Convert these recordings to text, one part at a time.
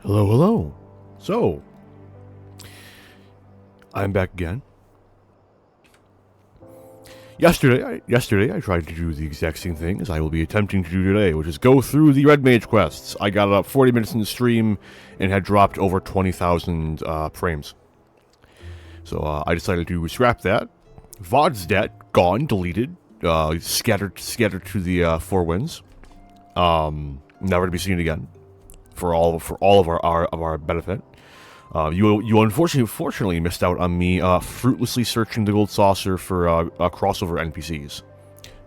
Hello, hello. So, I'm back again. Yesterday, I tried to do the exact same thing as I will be attempting to do today, which is go through the RedMage quests. I got up 40 minutes in the stream and had dropped over 20,000 frames. So I decided to scrap that. VOD's dead, gone, deleted, scattered to the four winds. Never to be seen again. For all of our benefit. You unfortunately missed out on me fruitlessly searching the gold saucer for crossover NPCs.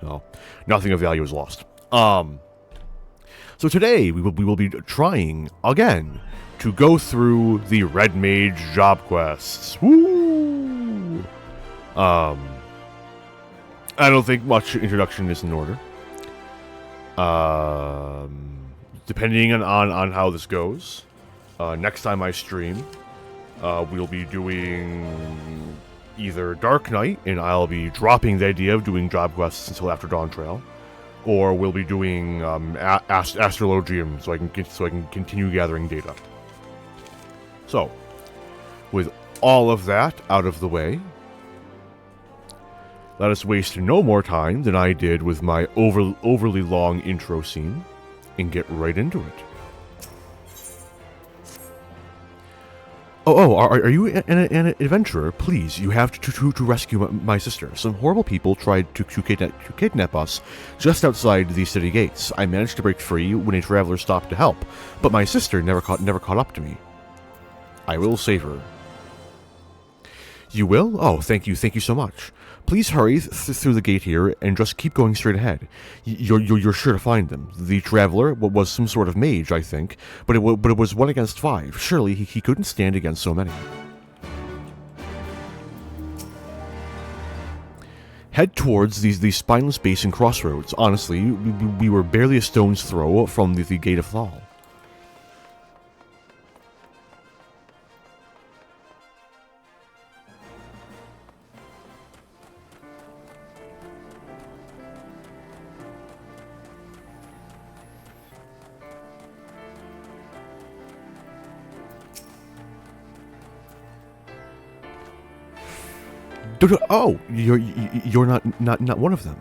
So nothing of value is lost. So today we will be trying again to go through the RedMage job quests. Woo! I don't think much introduction is in order. Depending on how this goes, next time I stream, we'll be doing either Dark Knight, and I'll be dropping the idea of doing job quests until after Dawn Trail, or we'll be doing Astrologium, so I can continue gathering data. So, with all of that out of the way, let us waste no more time than I did with my overly long intro scene, and get right into it. Are you an adventurer? Please, you have to rescue my sister. Some horrible people tried to kidnap us just outside the city gates. I managed to break free when a traveler stopped to help, but my sister never caught up to me. I will save her. You will? Oh, thank you so much. Please hurry through the gate here and just keep going straight ahead. You're sure to find them. The traveler was some sort of mage, I think, but it was 1 against 5. Surely he couldn't stand against so many. Head towards the spineless basin crossroads. Honestly, we were barely a stone's throw from the Gate of Thal. Oh, you're not one of them.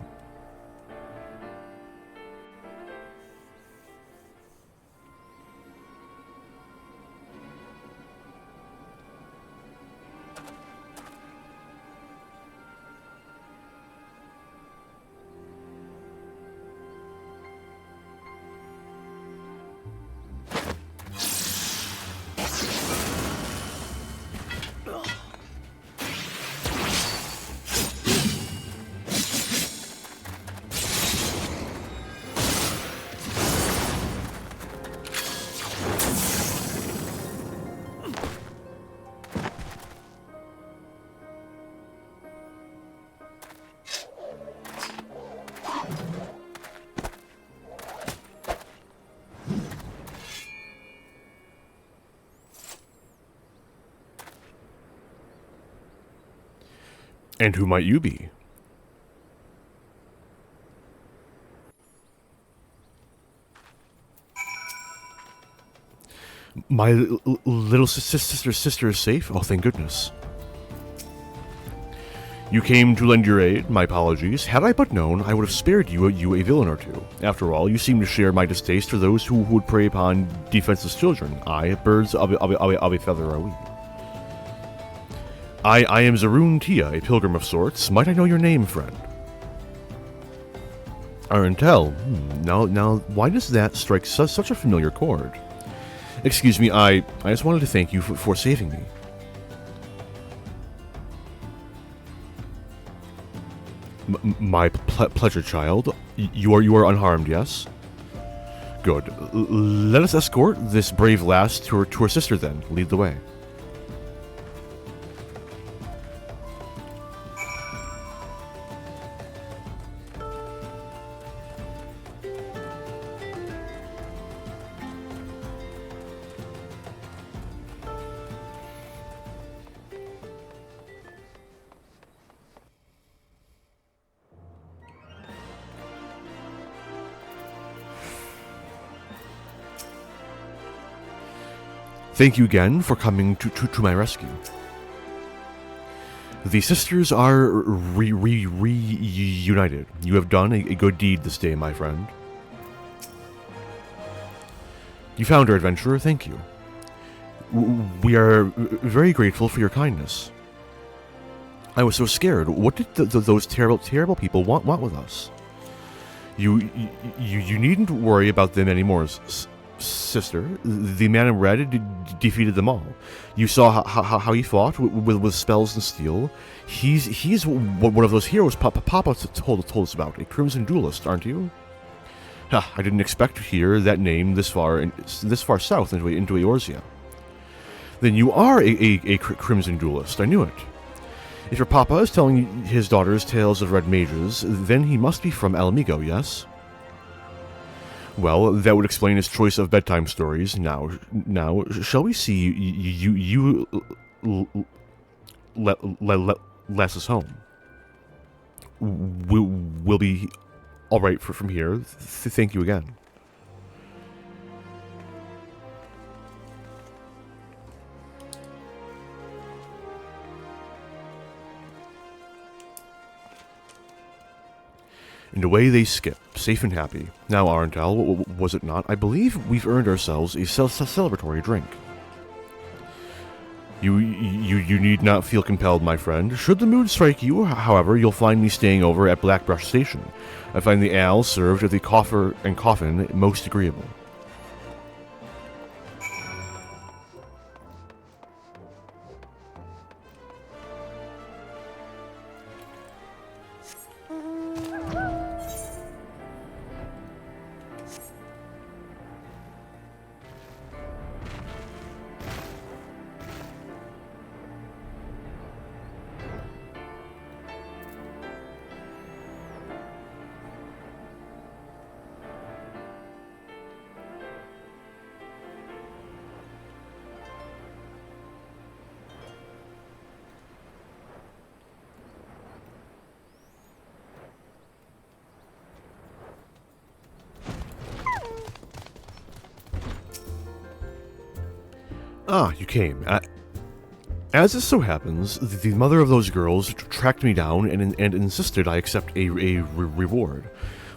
And who might you be? My little sister is safe? Oh, thank goodness. You came to lend your aid, my apologies. Had I but known, I would have spared you a villain or two. After all, you seem to share my distaste for those who would prey upon defenseless children. Birds of a feather are we. I am Zaroon Tia, a pilgrim of sorts. Might I know your name, friend? Arentel. Now, why does that strike such a familiar chord? Excuse me, I just wanted to thank you for saving me. My pleasure, child. You are unharmed, yes? Good. Let us escort this brave lass to her sister then. Lead the way. Thank you again for coming to my rescue. The sisters are reunited. You have done a good deed this day, my friend. You found our adventurer, thank you. We are very grateful for your kindness. I was so scared. What did those terrible people want with us? You needn't worry about them anymore, sister. The man in red defeated them all. You saw how he fought with spells and steel. He's one of those heroes Papa told us about. A crimson duelist, aren't you? I didn't expect to hear that name this far south into Eorzea. Then you are a crimson duelist. I knew it. If your papa is telling his daughters tales of RedMage's, then he must be from Alamigo, yes? Well, that would explain his choice of bedtime stories. Now, shall we see you let us home? We'll be all right from here. Thank you again. And away they skip, safe and happy. Now, Arentel, was it not? I believe we've earned ourselves a celebratory drink. You need not feel compelled, my friend. Should the mood strike you, however, you'll find me staying over at Blackbrush Station. I find the ale served at the coffer and coffin most agreeable. Ah, you came. As it so happens, the mother of those girls tracked me down and insisted I accept a reward.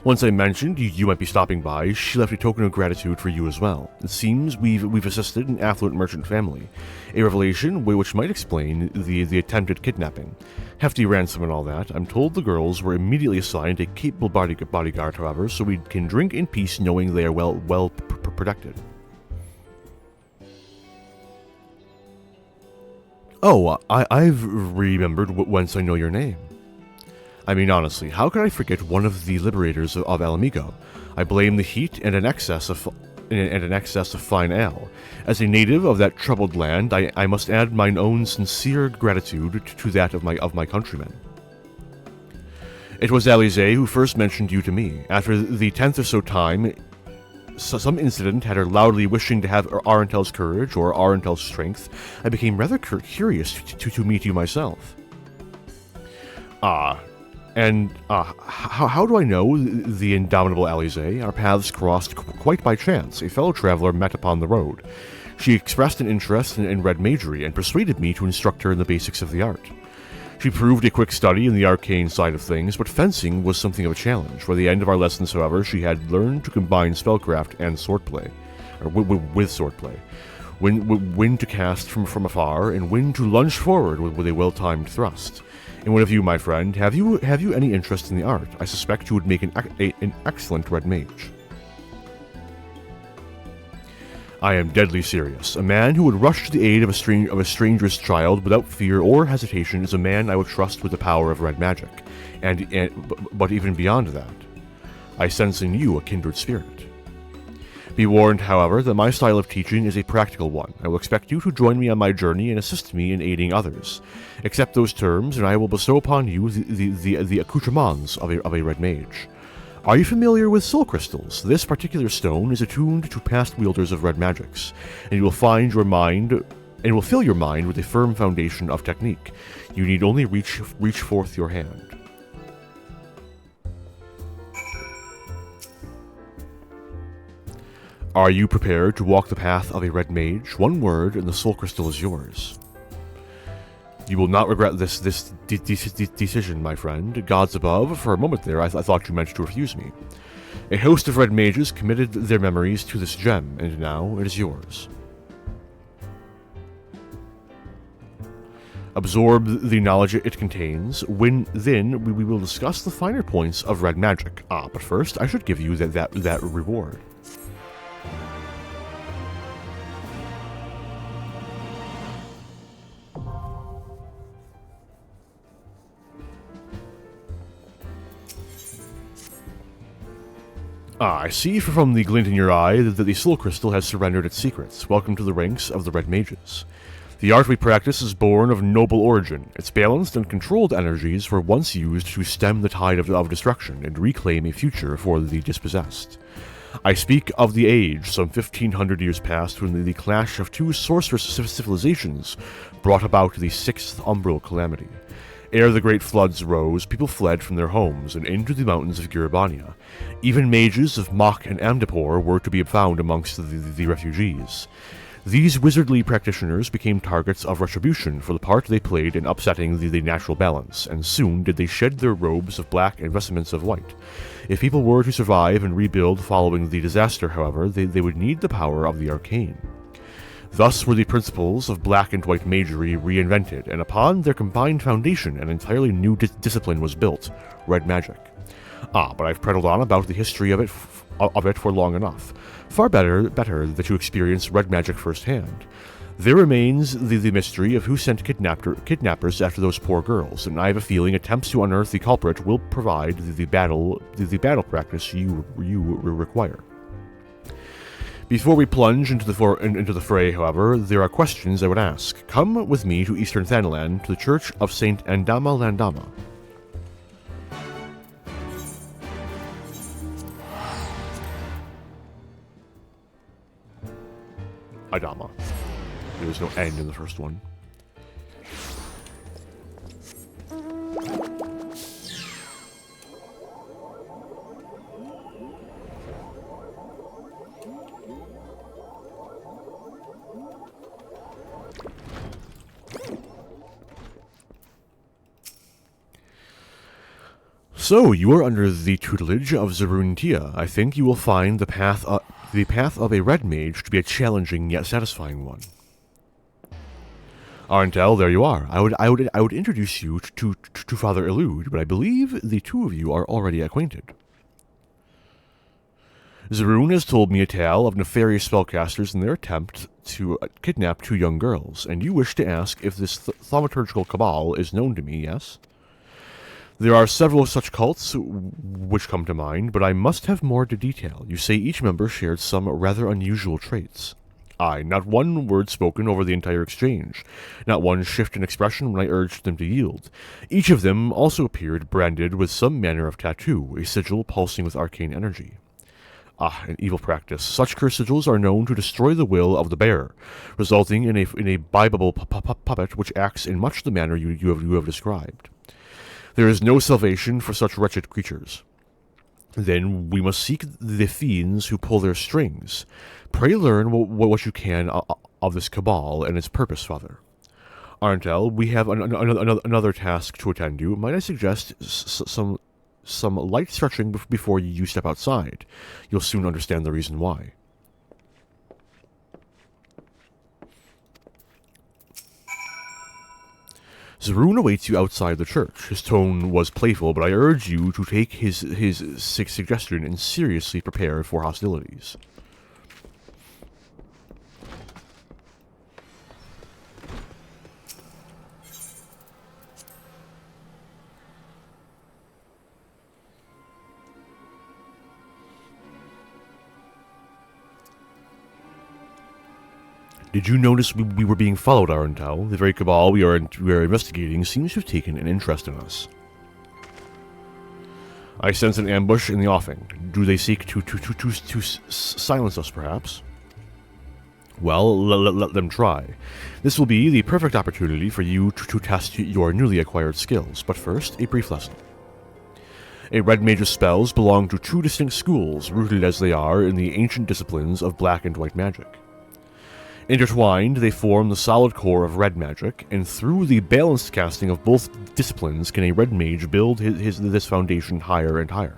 Once I mentioned you might be stopping by, she left a token of gratitude for you as well. It seems we've assisted an affluent merchant family, a revelation which might explain the attempted kidnapping. Hefty ransom and all that. I'm told the girls were immediately assigned a capable bodyguard, however, so we can drink in peace knowing they are well protected. Oh, I've remembered whence I know your name. I mean, honestly, how could I forget one of the liberators of Alamigo? I blame the heat and an excess of fine ale. As a native of that troubled land, I must add mine own sincere gratitude to that of my countrymen. It was Alize who first mentioned you to me. After the 10th or so time, some incident had her loudly wishing to have Arentel's courage or Arentel's strength. I became rather curious to meet you myself. How do I know the indomitable Alize? Our paths crossed quite by chance. A fellow traveler met upon the road. She expressed an interest in RedMagery and persuaded me to instruct her in the basics of the art. She proved a quick study in the arcane side of things, but fencing was something of a challenge. For the end of our lessons, however, she had learned to combine spellcraft and swordplay, or with swordplay. When to cast from afar, and when to lunge forward with a well-timed thrust. And what of you, my friend? Have you any interest in the art? I suspect you would make an excellent red mage. I am deadly serious. A man who would rush to the aid of a stranger's child without fear or hesitation is a man I would trust with the power of red magic. But even beyond that, I sense in you a kindred spirit. Be warned, however, that my style of teaching is a practical one. I will expect you to join me on my journey and assist me in aiding others. Accept those terms, and I will bestow upon you the accoutrements of a red mage. Are you familiar with soul crystals? This particular stone is attuned to past wielders of red magics, and it will fill your mind with a firm foundation of technique. You need only reach forth your hand. Are you prepared to walk the path of a red mage? One word, and the soul crystal is yours. You will not regret this decision, my friend. Gods above, for a moment there, I thought you meant to refuse me. A host of red mages committed their memories to this gem, and now it is yours. Absorb the knowledge it contains. Then we will discuss the finer points of red magic. But first, I should give you that reward. I see from the glint in your eye that the soul crystal has surrendered its secrets. Welcome to the ranks of the Red Mages. The art we practice is born of noble origin. Its balanced and controlled energies were once used to stem the tide of destruction and reclaim a future for the dispossessed. I speak of the age, some 1500 years past, when the clash of two sorcerous civilizations brought about the sixth umbral calamity. Ere the great floods rose, people fled from their homes and into the mountains of Giribania. Even mages of Mach and Amdapor were to be found amongst the refugees. These wizardly practitioners became targets of retribution for the part they played in upsetting the natural balance, and soon did they shed their robes of black and vestments of white. If people were to survive and rebuild following the disaster, however, they would need the power of the arcane. Thus were the principles of black and white magery reinvented, and upon their combined foundation an entirely new discipline was built, red magic. But I've prattled on about the history of it for long enough. Far better that you experience red magic firsthand. There remains the mystery of who sent kidnappers after those poor girls, and I have a feeling attempts to unearth the culprit will provide the battle practice you require. Before we plunge into the fray, however, there are questions I would ask. Come with me to Eastern Thanalan, to the Church of Saint Andama Landama. Adama. There was no N in the first one. So, you are under the tutelage of Zerun Tia. I think you will find the path of a red mage to be a challenging yet satisfying one. Arentel, there you are. I would introduce you to Father Elude, but I believe the two of you are already acquainted. Zerun has told me a tale of nefarious spellcasters in their attempt to kidnap two young girls, and you wish to ask if this thaumaturgical cabal is known to me, yes? There are several such cults which come to mind, but I must have more to detail. You say each member shared some rather unusual traits. Aye, not one word spoken over the entire exchange, not one shift in expression when I urged them to yield. Each of them also appeared branded with some manner of tattoo, a sigil pulsing with arcane energy. An evil practice. Such curse sigils are known to destroy the will of the bearer, resulting in a bibable puppet which acts in much the manner you have described. There is no salvation for such wretched creatures. Then we must seek the fiends who pull their strings. Pray learn what you can of this cabal and its purpose, Father. Arntel, we have another task to attend to. Might I suggest some light stretching before you step outside? You'll soon understand the reason why. Zerun awaits you outside the church. His tone was playful, but I urge you to take his suggestion and seriously prepare for hostilities. Did you notice we were being followed, Arental? The very cabal we are investigating seems to have taken an interest in us. I sense an ambush in the offing. Do they seek to silence us, perhaps? Well, let them try. This will be the perfect opportunity for you to test your newly acquired skills. But first, a brief lesson. A RedMage's spells belong to two distinct schools, rooted as they are in the ancient disciplines of black and white magic. Intertwined, they form the solid core of red magic, and through the balanced casting of both disciplines can a red mage build this foundation higher and higher.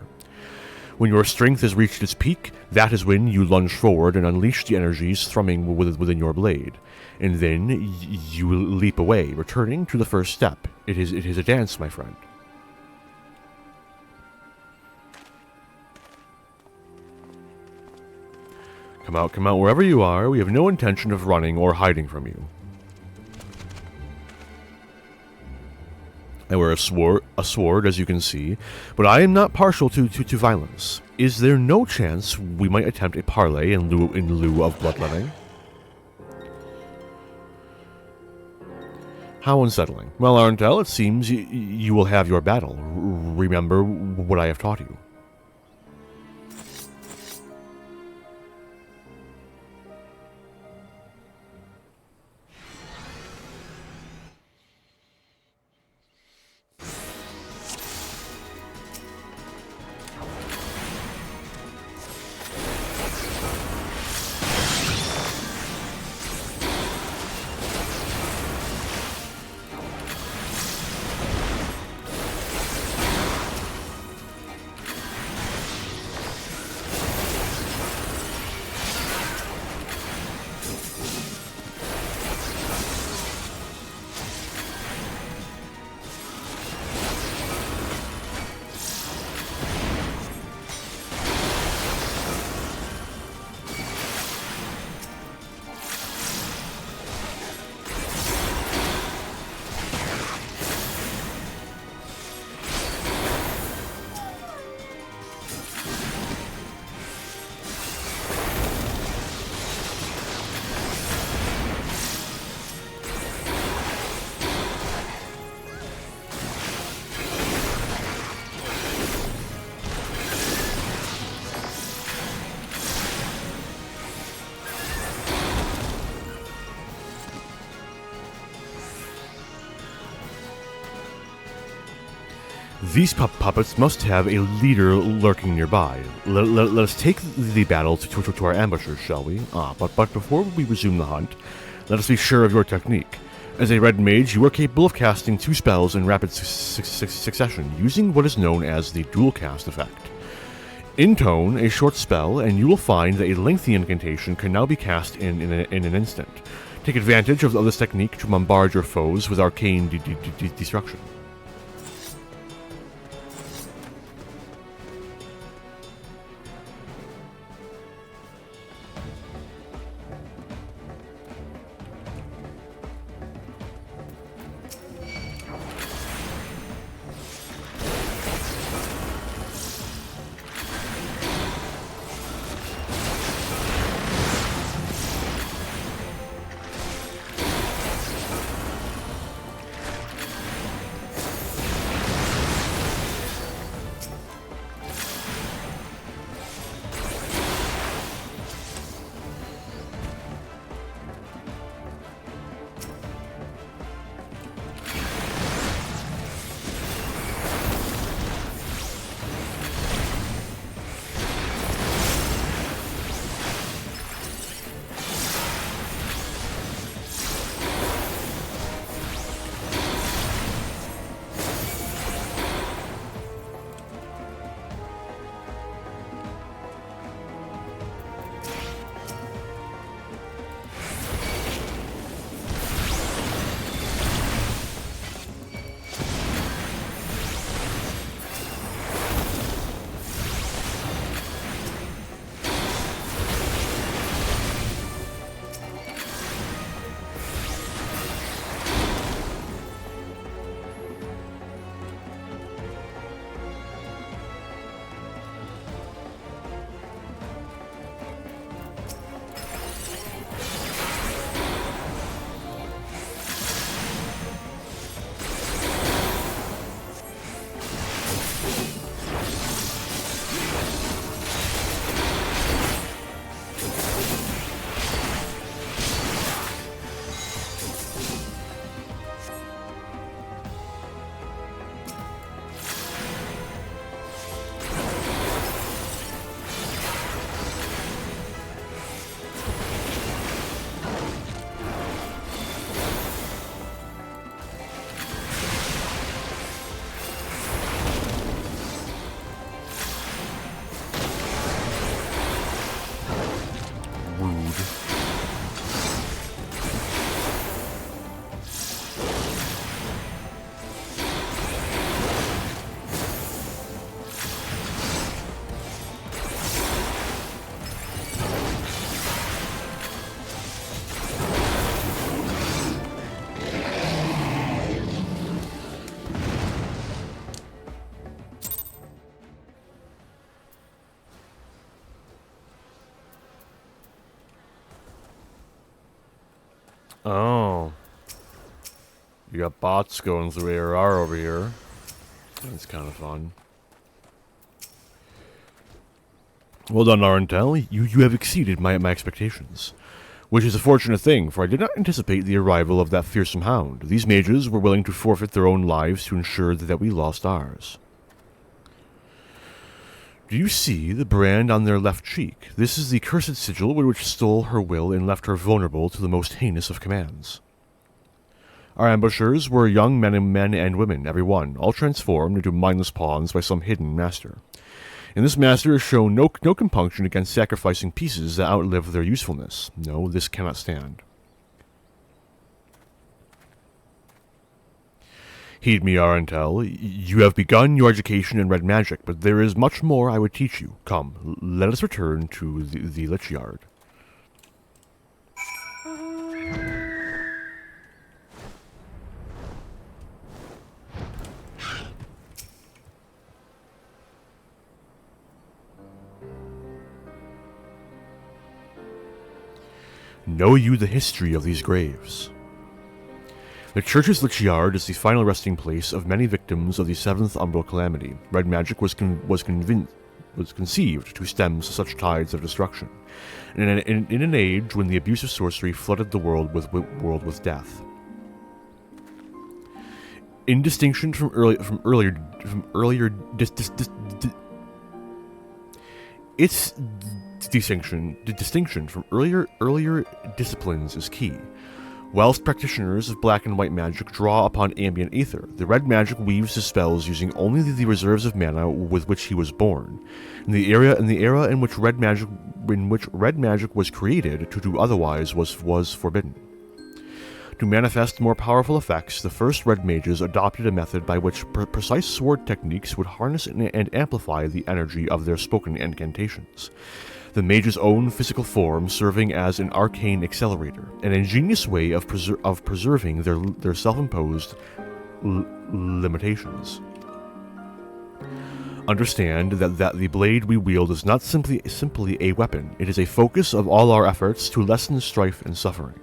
When your strength has reached its peak, that is when you lunge forward and unleash the energies thrumming within your blade. And then you leap away, returning to the first step. It is a dance, my friend. Come out wherever you are. We have no intention of running or hiding from you. I wear a sword, as you can see, but I am not partial to violence. Is there no chance we might attempt a parley in lieu of bloodletting? How unsettling. Well, Arntel, it seems you will have your battle. Remember what I have taught you. These puppets must have a leader lurking nearby. Let us take the battle to our ambushers, shall we? But before we resume the hunt, let us be sure of your technique. As a red mage, you are capable of casting two spells in rapid succession, using what is known as the dual cast effect. Intone a short spell, and you will find that a lengthy incantation can now be cast in an instant. Take advantage of this technique to bombard your foes with arcane destruction. You got bots going through ARR over here. That's kind of fun. Well done, Arentel. You have exceeded my expectations. Which is a fortunate thing, for I did not anticipate the arrival of that fearsome hound. These mages were willing to forfeit their own lives to ensure that we lost ours. Do you see the brand on their left cheek? This is the cursed sigil which stole her will and left her vulnerable to the most heinous of commands. Our ambushers were young men and women, every one, all transformed into mindless pawns by some hidden master. And this master has shown no compunction against sacrificing pieces that outlive their usefulness. No, this cannot stand. Heed me, Arentel. You have begun your education in red magic, but there is much more I would teach you. Come, let us return to the Lich Yard. Know you the history of these graves? The church's Lich Yard is the final resting place of many victims of the seventh umbral calamity. Red magic was conceived to stem such tides of destruction, in an age when the abuse of sorcery flooded the world with death. In distinction from earlier disciplines is key. Whilst practitioners of black and white magic draw upon ambient ether, the red magic weaves his spells using only the reserves of mana with which he was born. In the era in which red magic was created, to do otherwise was forbidden. To manifest more powerful effects, the first red mages adopted a method by which precise sword techniques would harness and amplify the energy of their spoken incantations. The mage's own physical form serving as an arcane accelerator, an ingenious way of preserving their self-imposed limitations. Understand that the blade we wield is not simply a weapon, it is a focus of all our efforts to lessen strife and suffering.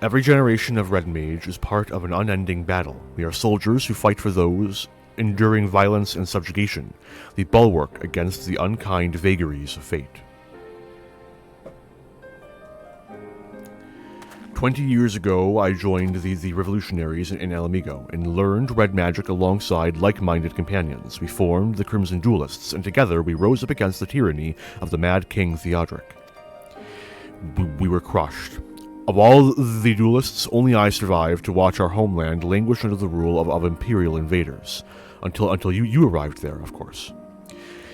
Every generation of Red Mage is part of an unending battle. We are soldiers who fight for those enduring violence and subjugation, the bulwark against the unkind vagaries of fate. 20 years ago, I joined the revolutionaries in Alamigo and learned red magic alongside like-minded companions. We formed the Crimson Duelists, and together we rose up against the tyranny of the Mad King Theodoric. We were crushed. Of all the duelists, only I survived to watch our homeland languish under the rule of imperial invaders. Until you arrived there, of course.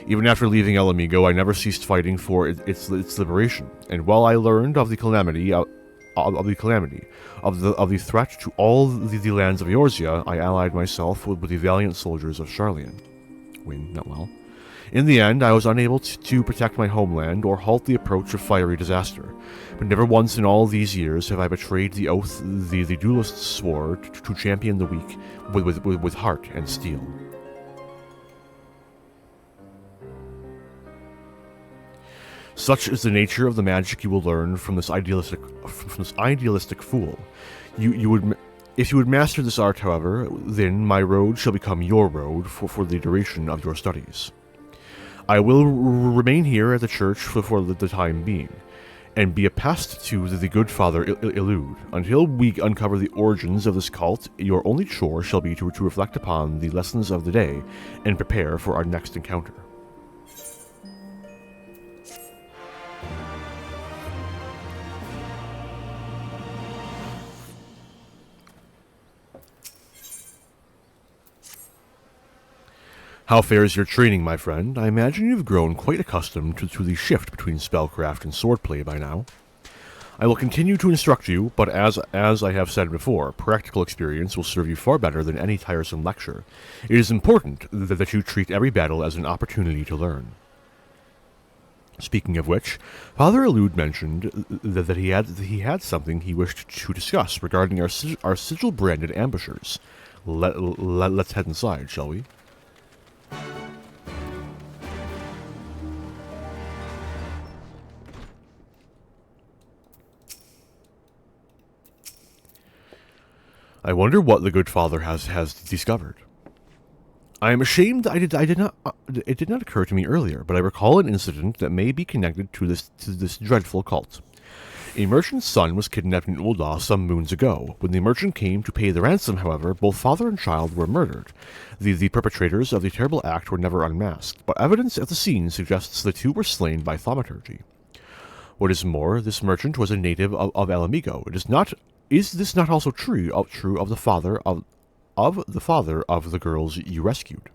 Even after leaving Alamigo, I never ceased fighting for its liberation. And while I learned of the calamity, of the threat to all the lands of Eorzea, I allied myself with the valiant soldiers of Sharlayan. Not well. In the end, I was unable to protect my homeland or halt the approach of fiery disaster. But never once in all these years have I betrayed the oath the duelists swore to champion the weak with heart and steel. Such is the nature of the magic you will learn from this idealistic fool. If you would master this art, however, then my road shall become your road for the duration of your studies. I will remain here at the church for the time being, and be a pest to the good Father Elude. Until we uncover the origins of this cult, your only chore shall be to reflect upon the lessons of the day, and prepare for our next encounter. How fares your training, my friend? I imagine you've grown quite accustomed to the shift between spellcraft and swordplay by now. I will continue to instruct you, but as I have said before, practical experience will serve you far better than any tiresome lecture. It is important that you treat every battle as an opportunity to learn. Speaking of which, Father Elude mentioned that he had something he wished to discuss regarding our sigil-branded ambushers. Let's head inside, shall we? I wonder what the good father has discovered. I am ashamed I did not. It did not occur to me earlier, but I recall an incident that may be connected to this dreadful cult. A merchant's son was kidnapped in Ul'dah some moons ago. When the merchant came to pay the ransom, however, both father and child were murdered. The perpetrators of the terrible act were never unmasked, but evidence at the scene suggests the two were slain by thaumaturgy. What is more, this merchant was a native of El Amigo. Is this not also true of the father of the girls you rescued?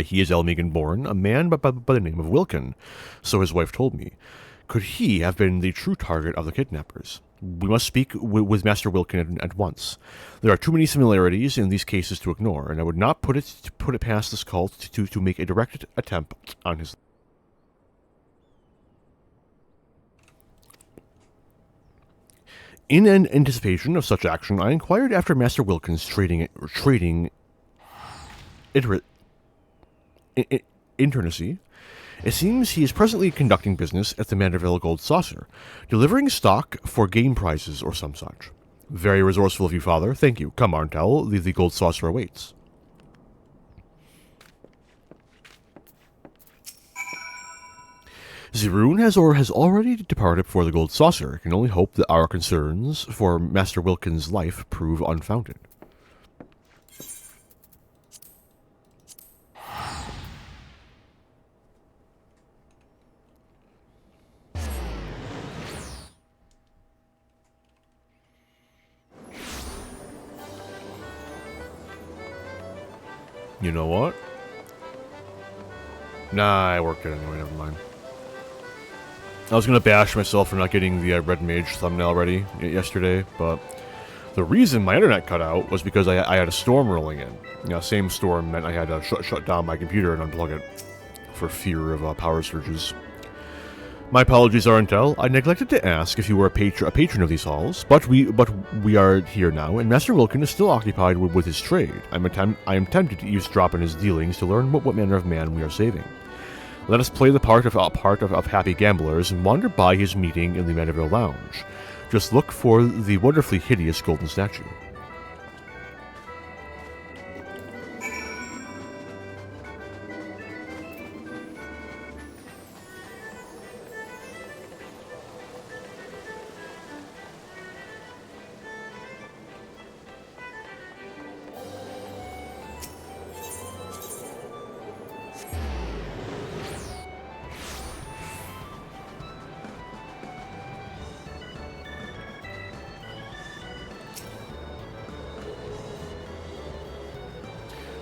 He is El Amigan born, a man by the name of Wilkin, so his wife told me. Could he have been the true target of the kidnappers? We must speak with Master Wilkin at once. There are too many similarities in these cases to ignore, and I would not put it past this cult to make a direct attempt on his. In anticipation of such action, I inquired after Master Wilkin's trading internacy. It seems he is presently conducting business at the Mandeville Gold Saucer, delivering stock for game prizes or some such. Very resourceful of you, Father. Thank you. Come, Arntel, the Gold Saucer awaits. Zerun has already departed for the Gold Saucer. I can only hope that our concerns for Master Wilkin's life prove unfounded. You know what? Nah, I worked it anyway, never mind. I was going to bash myself for not getting the Red Mage thumbnail ready yesterday, but the reason my internet cut out was because I had a storm rolling in. You know, same storm meant I had to shut down my computer and unplug it for fear of power surges. My apologies, Arntel. I neglected to ask if you were a patron of these halls, but we are here now, and Master Wilkin is still occupied with his trade. I am tempted to eavesdrop on his dealings to learn what manner of man we are saving. Let us play the part of happy gamblers and wander by his meeting in the Mandeville Lounge. Just look for the wonderfully hideous golden statue.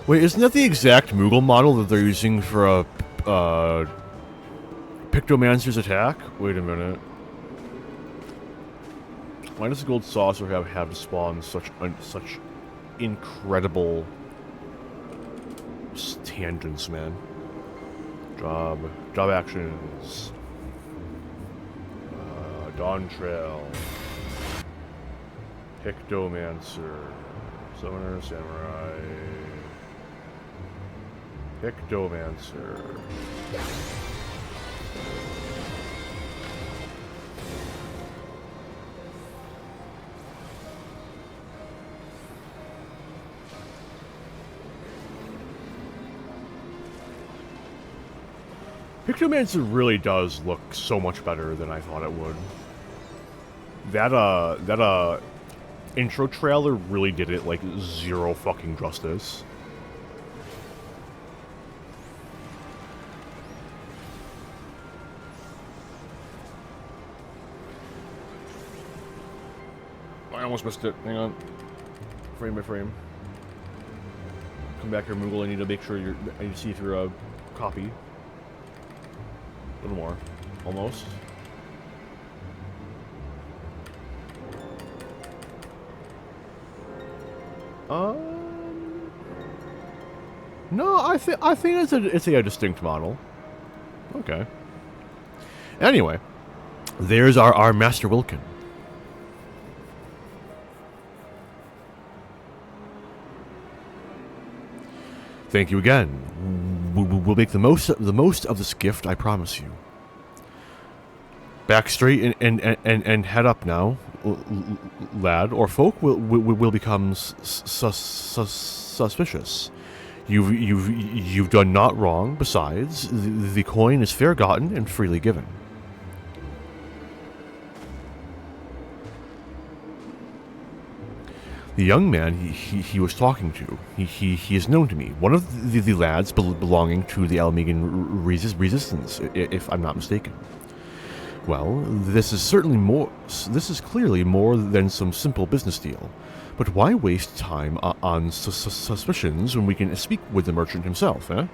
Wait, isn't that the exact Moogle model that they're using for a Pictomancer's attack? Wait a minute. Why does the Gold Saucer have to spawn such incredible tangents, man? Job actions. Dawn Trail. Pictomancer. Summoner, Samurai. Pictomancer. Pictomancer really does look so much better than I thought it would. That intro trailer really did it like zero fucking justice. I almost missed it. Hang on. Frame by frame. Come back here, Moogle. I need to make sure I need to see if you're a copy. A little more. Almost. No, I think it's a distinct model. Okay. Anyway, there's our Master Wilkin. Thank you again. We'll make the most of this gift, I promise you. Back straight and head up now. lad, or folk will become suspicious. You've done naught wrong. Besides, the coin is fair gotten and freely given. The young man he was talking to, he is known to me. One of the lads belonging to the Almegan resistance, if I'm not mistaken. Well, this is clearly more than some simple business deal. But why waste time on suspicions when we can speak with the merchant himself, eh?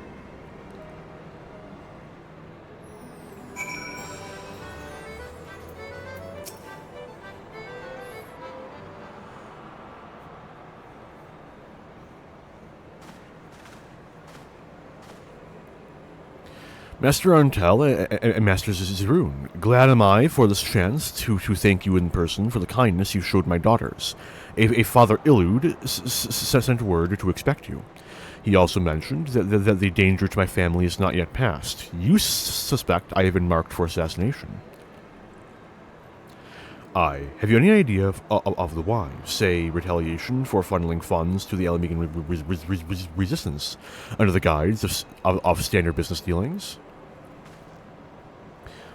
Master Arntel and Master Zerun, glad am I for this chance to thank you in person for the kindness you showed my daughters. A Father Illud sent word to expect you. He also mentioned that the danger to my family is not yet past. You suspect I have been marked for assassination. Aye. Have you any idea of the why? Say, retaliation for funneling funds to the Almegan resistance under the guise of standard business dealings?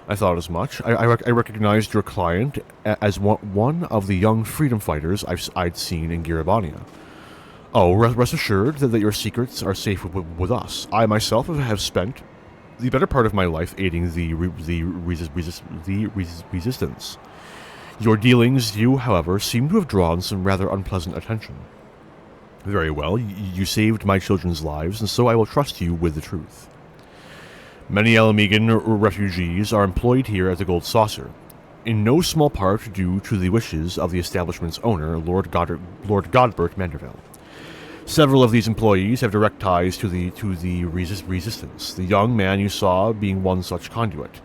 I thought as much. I recognized your client as one of the young freedom fighters I'd seen in Garibania. Oh, rest assured that your secrets are safe with us. I myself have spent the better part of my life aiding the resistance. Your dealings do, however, seem to have drawn some rather unpleasant attention. Very well, you saved my children's lives, and so I will trust you with the truth. Many Almegan refugees are employed here at the Gold Saucer, in no small part due to the wishes of the establishment's owner, Lord Godbert Manderville. Several of these employees have direct ties to the resistance, the young man you saw being one such conduit.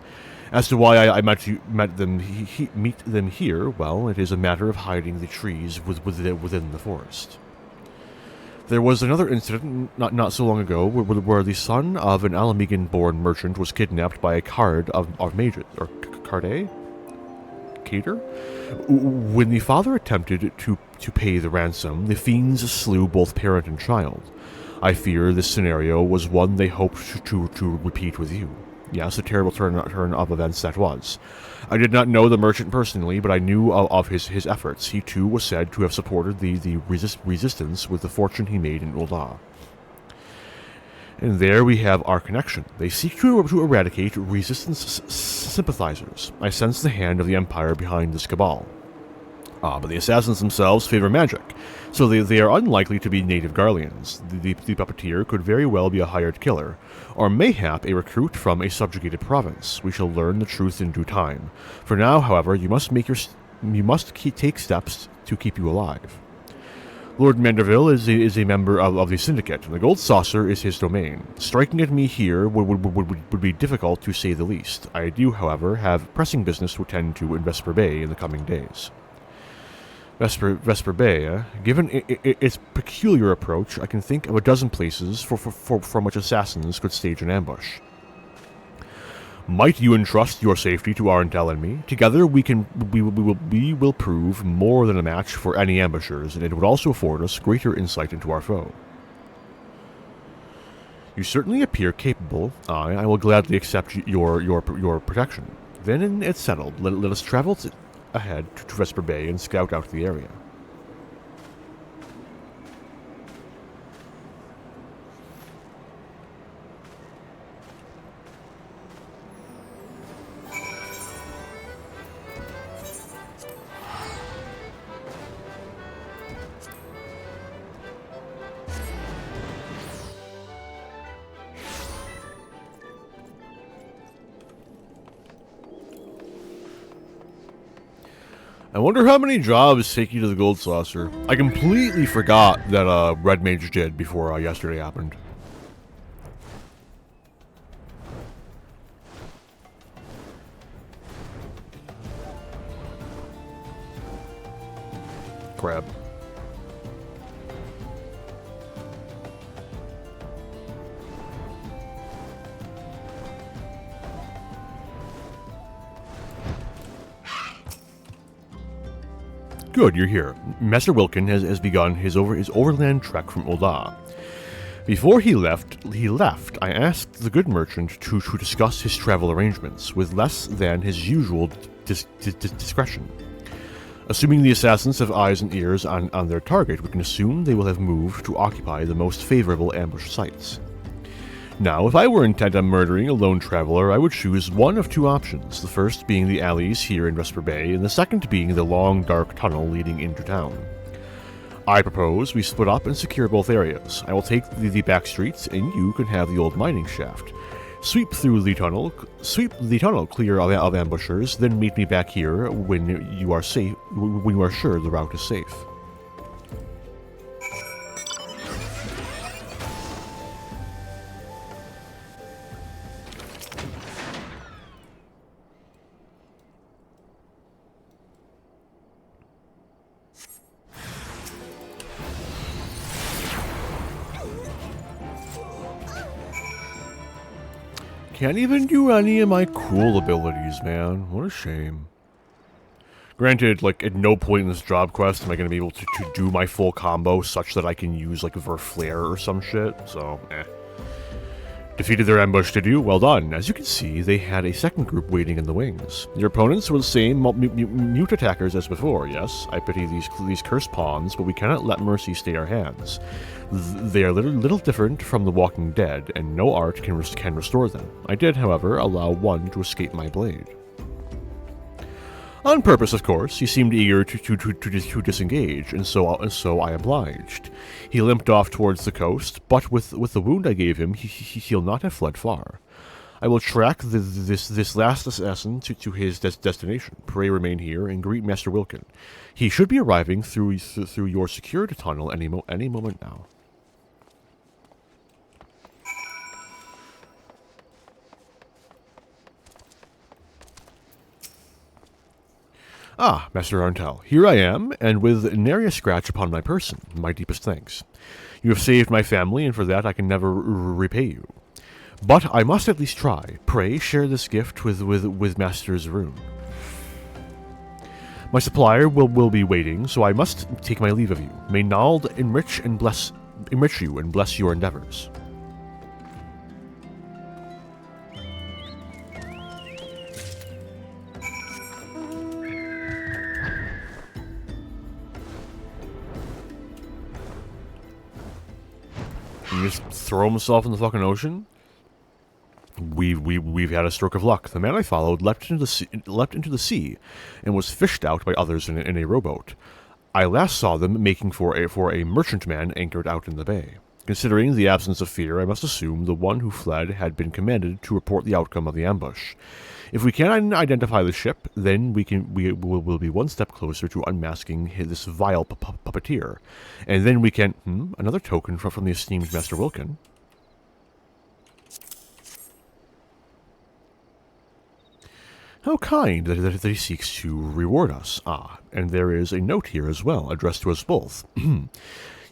As to why I meet them here, well, it is a matter of hiding the trees within the forest. There was another incident not so long ago where the son of an Alamegan-born merchant was kidnapped by a card of mages, or carde? Cater? When the father attempted to pay the ransom, the fiends slew both parent and child. I fear this scenario was one they hoped to repeat with you. Yes, a terrible turn of events that was. I did not know the merchant personally, but I knew of his efforts. He too was said to have supported the resistance with the fortune he made in Ul'dah. And there we have our connection. They seek to eradicate resistance sympathizers. I sense the hand of the Empire behind this cabal. But the assassins themselves favor magic, so they are unlikely to be native Garleans. The puppeteer could very well be a hired killer, or mayhap a recruit from a subjugated province. We shall learn the truth in due time. For now, however, you must take steps to keep you alive. Lord Manderville is a member of the Syndicate, and the Gold Saucer is his domain. Striking at me here would be difficult to say the least. I do, however, have pressing business to attend to in Vesper Bay in the coming days. Vesper Bay, given its peculiar approach, I can think of a dozen places from which assassins could stage an ambush. Might you entrust your safety to Arntel and me? Together we will prove more than a match for any ambushers, and it would also afford us greater insight into our foe. You certainly appear capable. I will gladly accept your protection. Then it's settled. Let us travel ahead to Vesper Bay and scout out the area. I wonder how many jobs take you to the Gold Saucer. I completely forgot that RedMage did before yesterday happened. Crap. Good, you're here. Master Wilkin has begun his overland trek from Ulda. Before he left, I asked the good merchant to discuss his travel arrangements with less than his usual discretion. Assuming the assassins have eyes and ears on their target, we can assume they will have moved to occupy the most favorable ambush sites. Now, if I were intent on murdering a lone traveler, I would choose one of two options, the first being the alleys here in Vesper Bay, and the second being the long, dark tunnel leading into town. I propose we split up and secure both areas. I will take the back streets, and you can have the old mining shaft. Sweep the tunnel clear of ambushers, then meet me back here when you are sure the route is safe. Can't even do any of my cool abilities, man. What a shame. Granted, like, at no point in this job quest am I going to be able to do my full combo such that I can use, like, Ver Flare or some shit, so, Defeated their ambush, did you? Well done. As you can see, they had a second group waiting in the wings. Your opponents were the same mute attackers as before, yes? I pity these cursed pawns, but we cannot let mercy stay our hands. They are little different from the Walking Dead, and no art can restore them. I did, however, allow one to escape my blade. On purpose, of course. He seemed eager to disengage, and so I obliged. He limped off towards the coast, but with the wound I gave him, he'll not have fled far. I will track this last assassin to his destination. Pray remain here and greet Master Wilkin. He should be arriving through your secured tunnel any moment now. Ah, Master Arntel, here I am, and with nary a scratch upon my person. My deepest thanks. You have saved my family, and for that I can never repay you. But I must at least try. Pray share this gift with Master's rune. My supplier will be waiting, so I must take my leave of you. May Nald enrich you and bless your endeavors. You just throw himself in the fucking ocean? We've had a stroke of luck. The man I followed leapt into the sea, and was fished out by others in a rowboat. I last saw them making for a merchantman anchored out in the bay. Considering the absence of fear, I must assume the one who fled had been commanded to report the outcome of the ambush. If we can identify the ship, then we will be one step closer to unmasking this vile puppeteer, and then we can another token from the esteemed Master Wilkin. How kind that he seeks to reward us. Ah, and there is a note here as well, addressed to us both.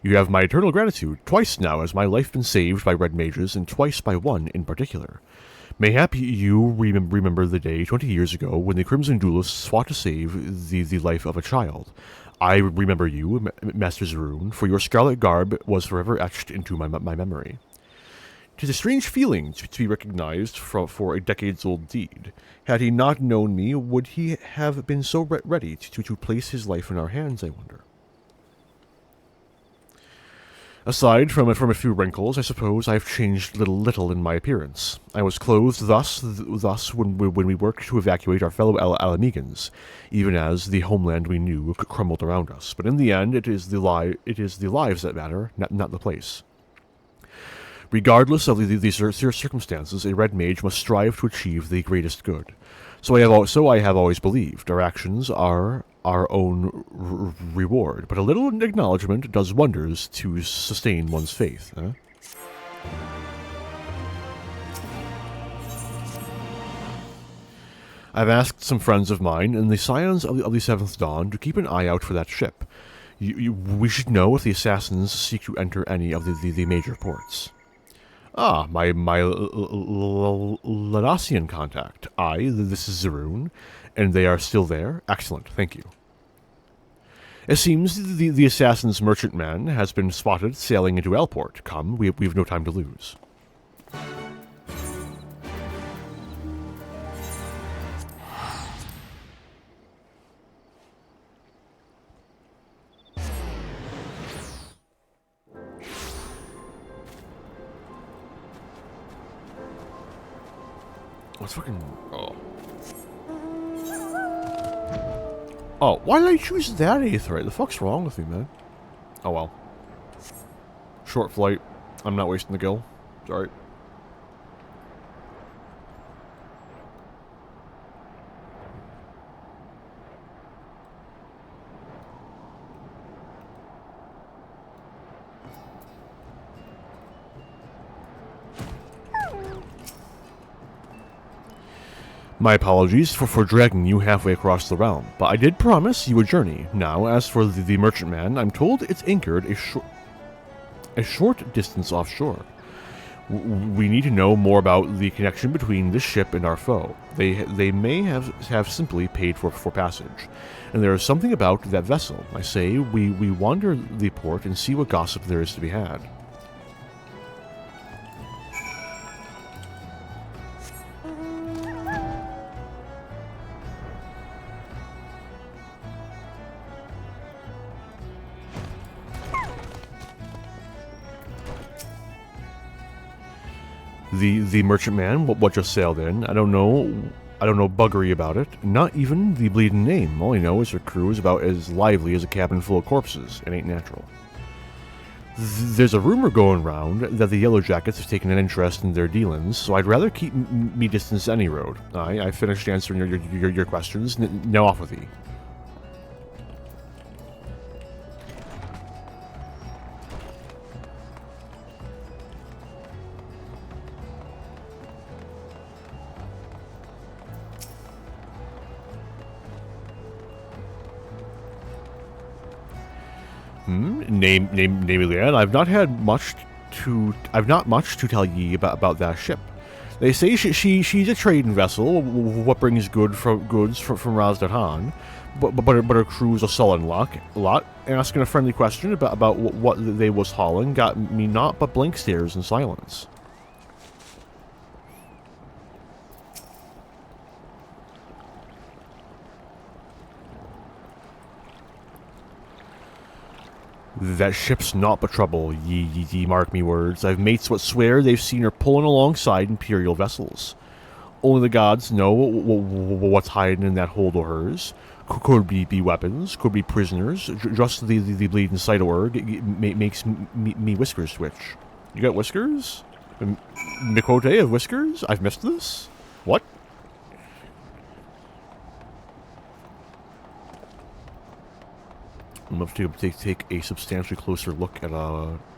You have my eternal gratitude. Twice now has my life been saved by RedMage's, and twice by one in particular. Mayhap you remember the day 20 years ago when the Crimson Duelists fought to save the life of a child. I remember you, Master Zaroon, for your scarlet garb was forever etched into my memory. 'Tis a strange feeling to be recognized for a decades-old deed. Had he not known me, would he have been so ready to place his life in our hands, I wonder? Aside from a few wrinkles, I suppose I have changed little in my appearance. I was clothed thus when we worked to evacuate our fellow Alamegans, even as the homeland we knew crumbled around us. But in the end, it is the lives that matter, not the place. Regardless of these circumstances, a red mage must strive to achieve the greatest good. So I have always believed. Our actions are our own reward, but a little acknowledgement does wonders to sustain one's faith. Huh? I've asked some friends of mine and the Scions of the Seventh Dawn to keep an eye out for that ship. We should know if the assassins seek to enter any of the major ports. Ah, my Lanasian contact. This is Zaroon, and they are still there? Excellent, thank you. It seems the assassin's merchantman has been spotted sailing into Alport. Come, we've no time to lose. What's fucking... Oh. Oh, why did I choose that aetheryte? The fuck's wrong with me, man? Oh well. Short flight. I'm not wasting the gill. Sorry. My apologies for dragging you halfway across the realm, but I did promise you a journey. Now, as for the merchantman, I'm told it's anchored a short distance offshore. We need to know more about the connection between this ship and our foe. They may have simply paid for passage. And there is something about that vessel. I say we wander the port and see what gossip there is to be had. The merchantman, what just sailed in, I don't know buggery about it, not even the bleeding name. All I know is her crew is about as lively as a cabin full of corpses. It ain't natural. There's a rumor going round that the Yellow Jackets have taken an interest in their dealings, so I'd rather keep me distance any road. I finished answering your questions, now off with thee. Namely, I've not much to tell ye about that ship. They say she's a trading vessel, what brings goods from Razdatan, but her crew's a sullen lot. Asking a friendly question about what they was hauling got me naught but blank stares and silence. That ship's naught but trouble, ye mark me words. I've mates what swear they've seen her pulling alongside Imperial vessels. Only the gods know what's hiding in that hold of hers. Could be weapons, could be prisoners. Just the bleeding sight of her makes me whiskers twitch. You got whiskers? Mikote of whiskers? I've missed this? What? I'm going to take a substantially closer look at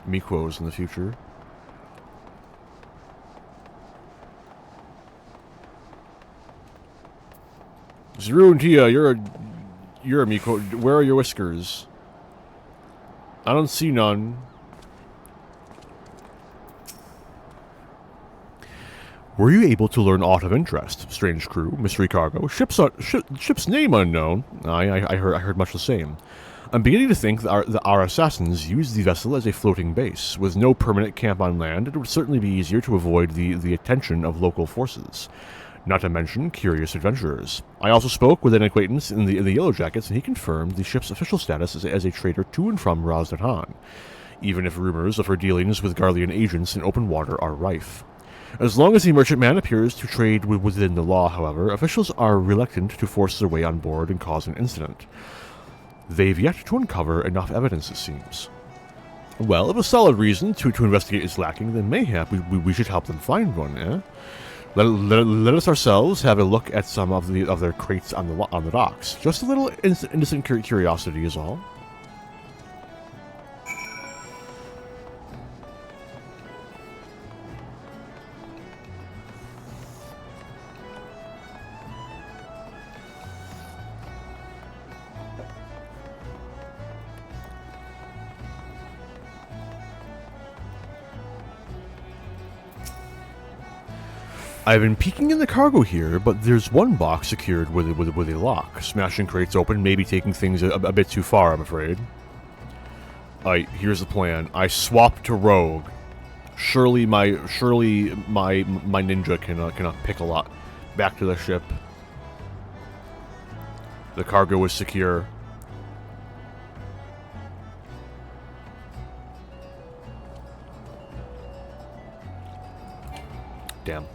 Miquos in the future. Zeruntia, you're a Miko. Where are your whiskers? I don't see none. Were you able to learn aught of interest? Strange crew, mystery cargo, ship's name unknown. I heard much the same. I'm beginning to think that our assassins used the vessel as a floating base. With no permanent camp on land, it would certainly be easier to avoid the attention of local forces. Not to mention curious adventurers. I also spoke with an acquaintance in the Yellow Jackets, and he confirmed the ship's official status as a trader to and from Razdatan, even if rumors of her dealings with Garlean agents in open water are rife. As long as the merchantman appears to trade within the law, however, officials are reluctant to force their way on board and cause an incident. They've yet to uncover enough evidence, it seems. Well, if a solid reason to investigate is lacking, then mayhap we should help them find one, eh? Let us ourselves have a look at some of their crates on the docks. Just a little innocent curiosity is all. I've been peeking in the cargo here, but there's one box secured with a lock. Smashing crates open, maybe taking things a bit too far, I'm afraid. Alright, here's the plan. I swap to rogue. Surely my ninja cannot pick a lot. Back to the ship. The cargo is secure. Damn.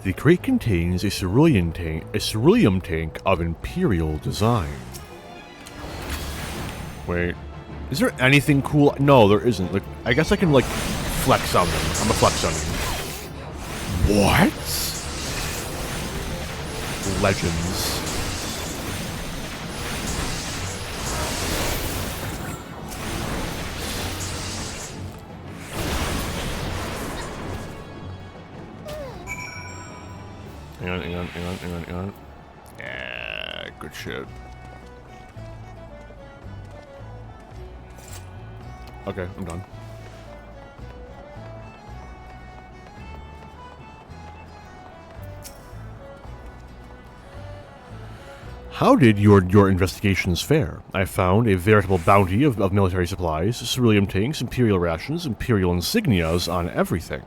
The crate contains a cerulean tank of Imperial design. Wait, is there anything cool? No, there isn't. Like, I guess I can like flex on them. I'm a flex on them. What? Legends. Hang on. Yeah, good shit. Okay, I'm done. How did your investigations fare? I found a veritable bounty of military supplies, cerulean tanks, Imperial rations, Imperial insignias on everything.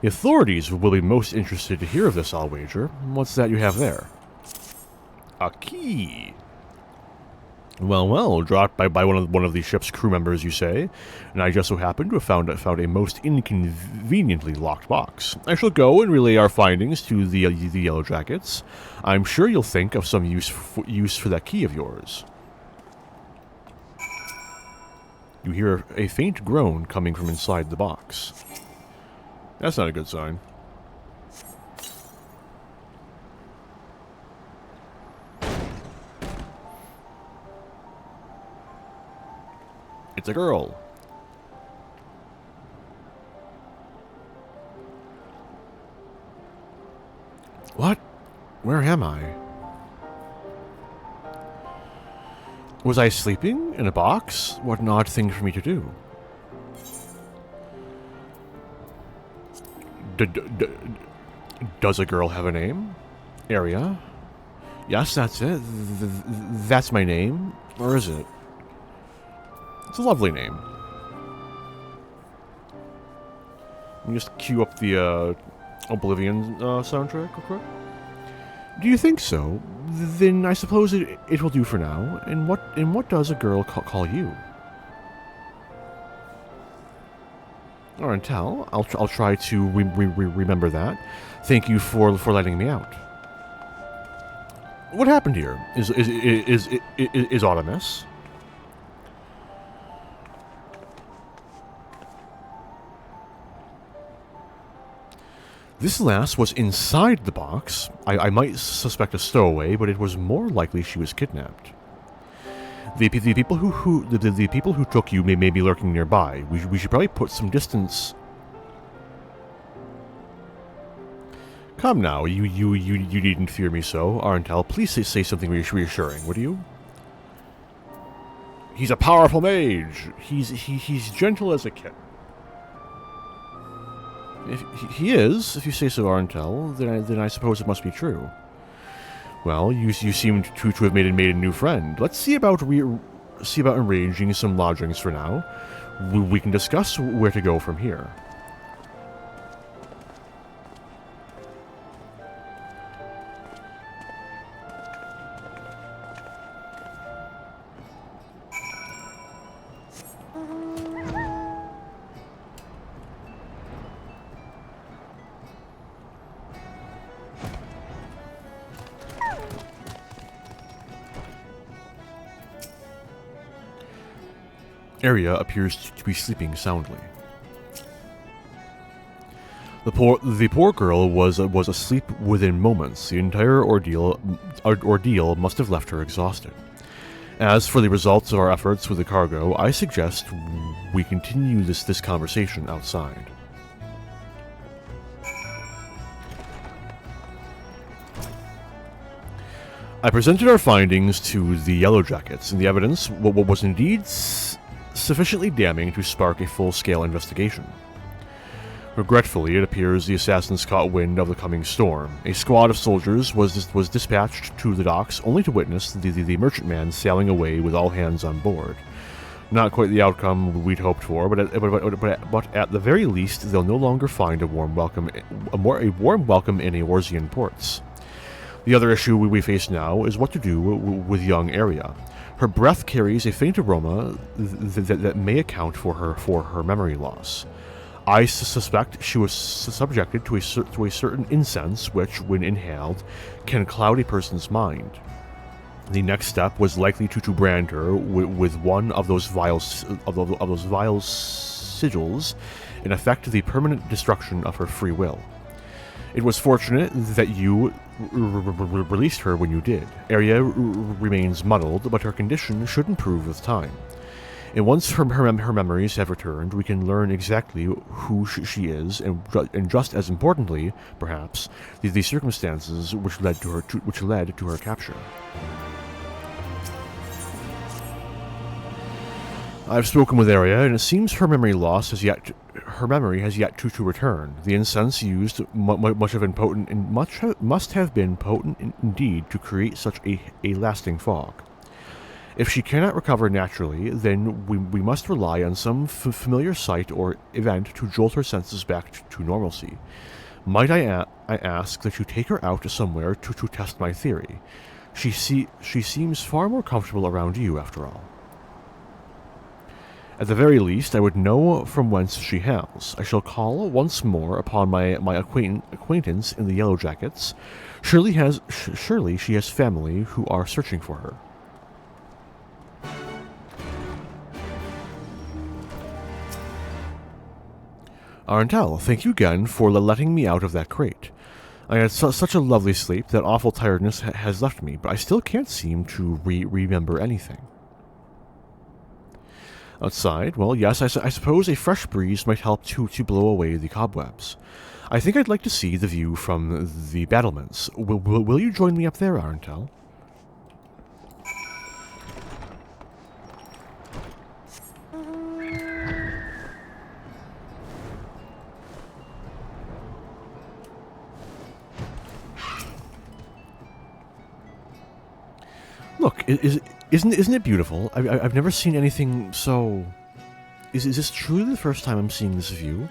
The authorities will be most interested to hear of this, I'll wager. What's that you have there? A key. Well, dropped by one of the ship's crew members, you say, and I just so happen to have found a most inconveniently locked box. I shall go and relay our findings to the Yellow Jackets. I'm sure you'll think of some use for that key of yours. You hear a faint groan coming from inside the box. That's not a good sign. It's a girl. What? Where am I? Was I sleeping in a box? What an odd thing for me to do. Does a girl have a name? Area? Yes, that's it. That's my name. Or is it? It's a lovely name. Let me just cue up the Oblivion soundtrack real quick. Do you think so? Then I suppose it will do for now. And what does a girl call you? Orental, I'll try to remember that. Thank you for letting me out. What happened here? Is Artemis? This last was inside the box. I might suspect a stowaway, but it was more likely she was kidnapped. The people who took you may be lurking nearby. We should probably put some distance. Come now, you needn't fear me so, Arntel. Please say something reassuring, would you? He's a powerful mage. He's gentle as a kitten. If he is, if you say so, Arntel, then I suppose it must be true. Well, you seem to have made a new friend. Let's see about arranging some lodgings for now. We can discuss where to go from here. Area appears to be sleeping soundly. The poor girl was asleep within moments. The entire ordeal must have left her exhausted. As for the results of our efforts with the cargo, I suggest we continue this conversation outside. I presented our findings to the Yellow Jackets, and the evidence was indeed sufficiently damning to spark a full-scale investigation. Regretfully, it appears the assassins caught wind of the coming storm. A squad of soldiers was dispatched to the docks only to witness the merchantman sailing away with all hands on board. Not quite the outcome we'd hoped for, but at the very least, they'll no longer find a warm welcome in Eorzean ports. The other issue we face now is what to do with young Arya. Her breath carries a faint aroma that may account for her memory loss. I suspect she was subjected to a certain incense which, when inhaled, can cloud a person's mind. The next step was likely to brand her with one of those vile sigils, and effect the permanent destruction of her free will. It was fortunate that you released her when you did. Arya remains muddled, but her condition should improve with time. And once her memories have returned, we can learn exactly who she is, and just as importantly, perhaps, the circumstances which led to her capture. I've spoken with Arya, and it seems her memory has yet to return. The incense used must have been potent indeed to create such a lasting fog. If she cannot recover naturally, then we must rely on some familiar sight or event to jolt her senses back to normalcy. Might I ask that you take her out somewhere to test my theory? She seems far more comfortable around you, after all. At the very least, I would know from whence she hails. I shall call once more upon my acquaintance in the Yellow Jackets. Surely she has family who are searching for her. Arntel, thank you again for letting me out of that crate. I had such a lovely sleep that awful tiredness has left me, but I still can't seem to remember anything. Outside, well, yes, I suppose a fresh breeze might help to blow away the cobwebs. I think I'd like to see the view from the battlements. Will you join me up there, Arntel? Look, isn't it beautiful? I've never seen anything so... Is this truly the first time I'm seeing this view?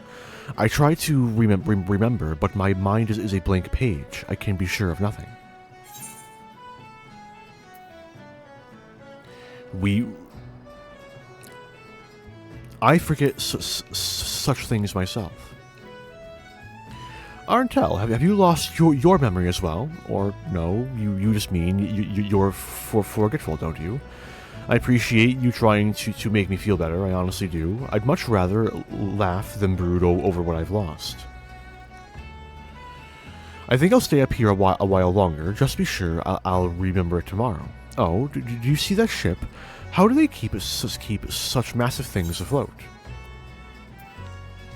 I try to remember, but my mind is a blank page. I can be sure of nothing. I forget such things myself. Arntel, have you lost your memory as well? Or no, you just mean you're forgetful, don't you? I appreciate you trying to make me feel better, I honestly do. I'd much rather laugh than brood over what I've lost. I think I'll stay up here a while longer, just to be sure I'll remember it tomorrow. Oh, do you see that ship? How do they keep such massive things afloat?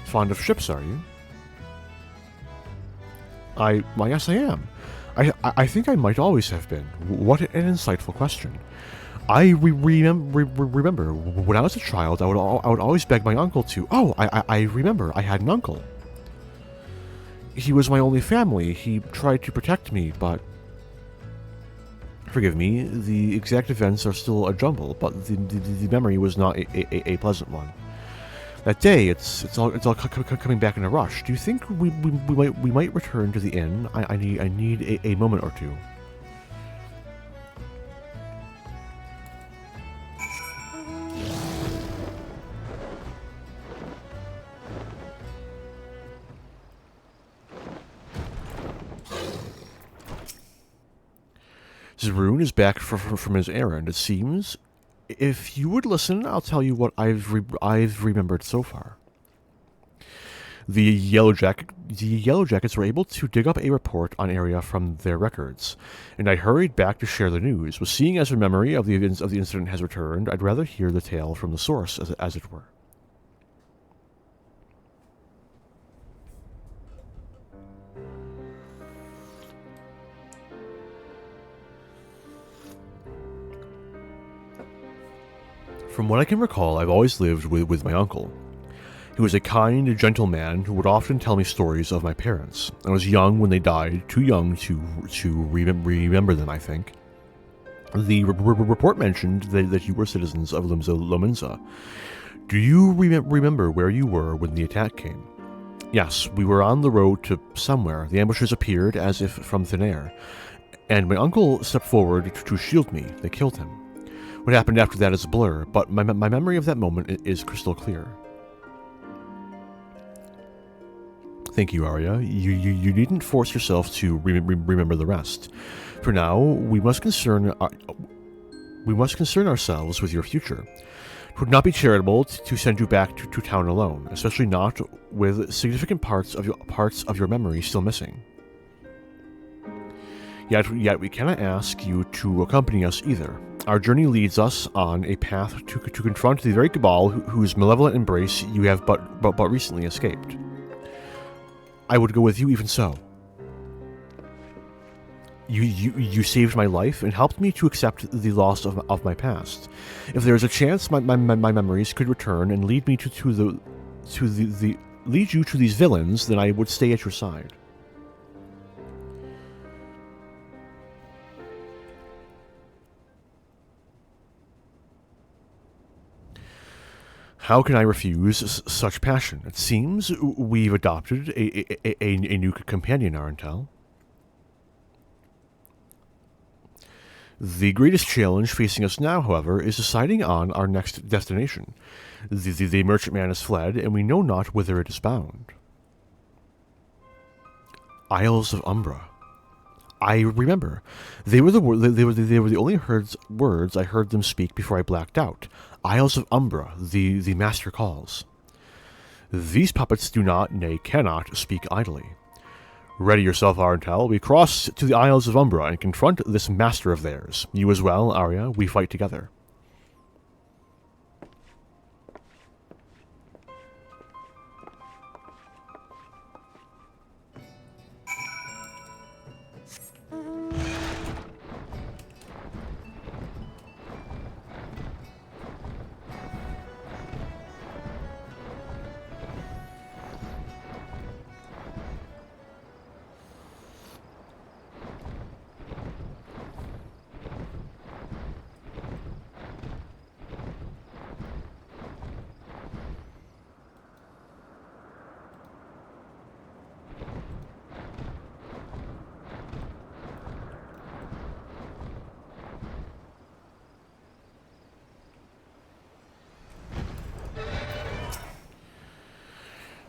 Fond of ships, are you? Well, yes, I am. I think I might always have been. What an insightful question. I remember when I was a child, I would always beg my uncle to. Oh, I remember. I had an uncle. He was my only family. He tried to protect me, but forgive me. The exact events are still a jumble, but the memory was not a pleasant one. That day, it's all coming back in a rush. Do you think we might return to the inn? I need a moment or two. Zerun is back from his errand, it seems. If you would listen, I'll tell you what I've remembered so far. The Yellow Jackets were able to dig up a report on Arya from their records, and I hurried back to share the news. But seeing as her memory of the incident has returned, I'd rather hear the tale from the source, as it were. From what I can recall, I've always lived with my uncle. He was a kind, gentle man who would often tell me stories of my parents. I was young when they died, too young to remember them, I think. The report mentioned that you were citizens of Lominza. Do you remember where you were when the attack came? Yes, we were on the road to somewhere. The ambushes appeared as if from thin air, and my uncle stepped forward to shield me. They killed him. What happened after that is a blur, but my memory of that moment is crystal clear. Thank you, Arya. You needn't force yourself to remember the rest. For now, we must concern ourselves with your future. It would not be charitable to send you back to town alone, especially not with significant parts of your memory still missing. Yet we cannot ask you to accompany us either. Our journey leads us on a path to confront the very cabal whose malevolent embrace you have but recently escaped. I would go with you even so. You saved my life and helped me to accept the loss of my past. If there is a chance my memories could return and lead me lead you to these villains, then I would stay at your side. How can I refuse such passion? It seems we've adopted a new companion, Arentel. The greatest challenge facing us now, however, is deciding on our next destination. The merchantman has fled, and we know not whither it is bound. Isles of Umbra. I remember. They were the only words I heard them speak before I blacked out. Isles of Umbra, the master calls. These puppets do not, nay, cannot, speak idly. Ready yourself, Arentel. We cross to the Isles of Umbra and confront this master of theirs. You as well, Arya. We fight together.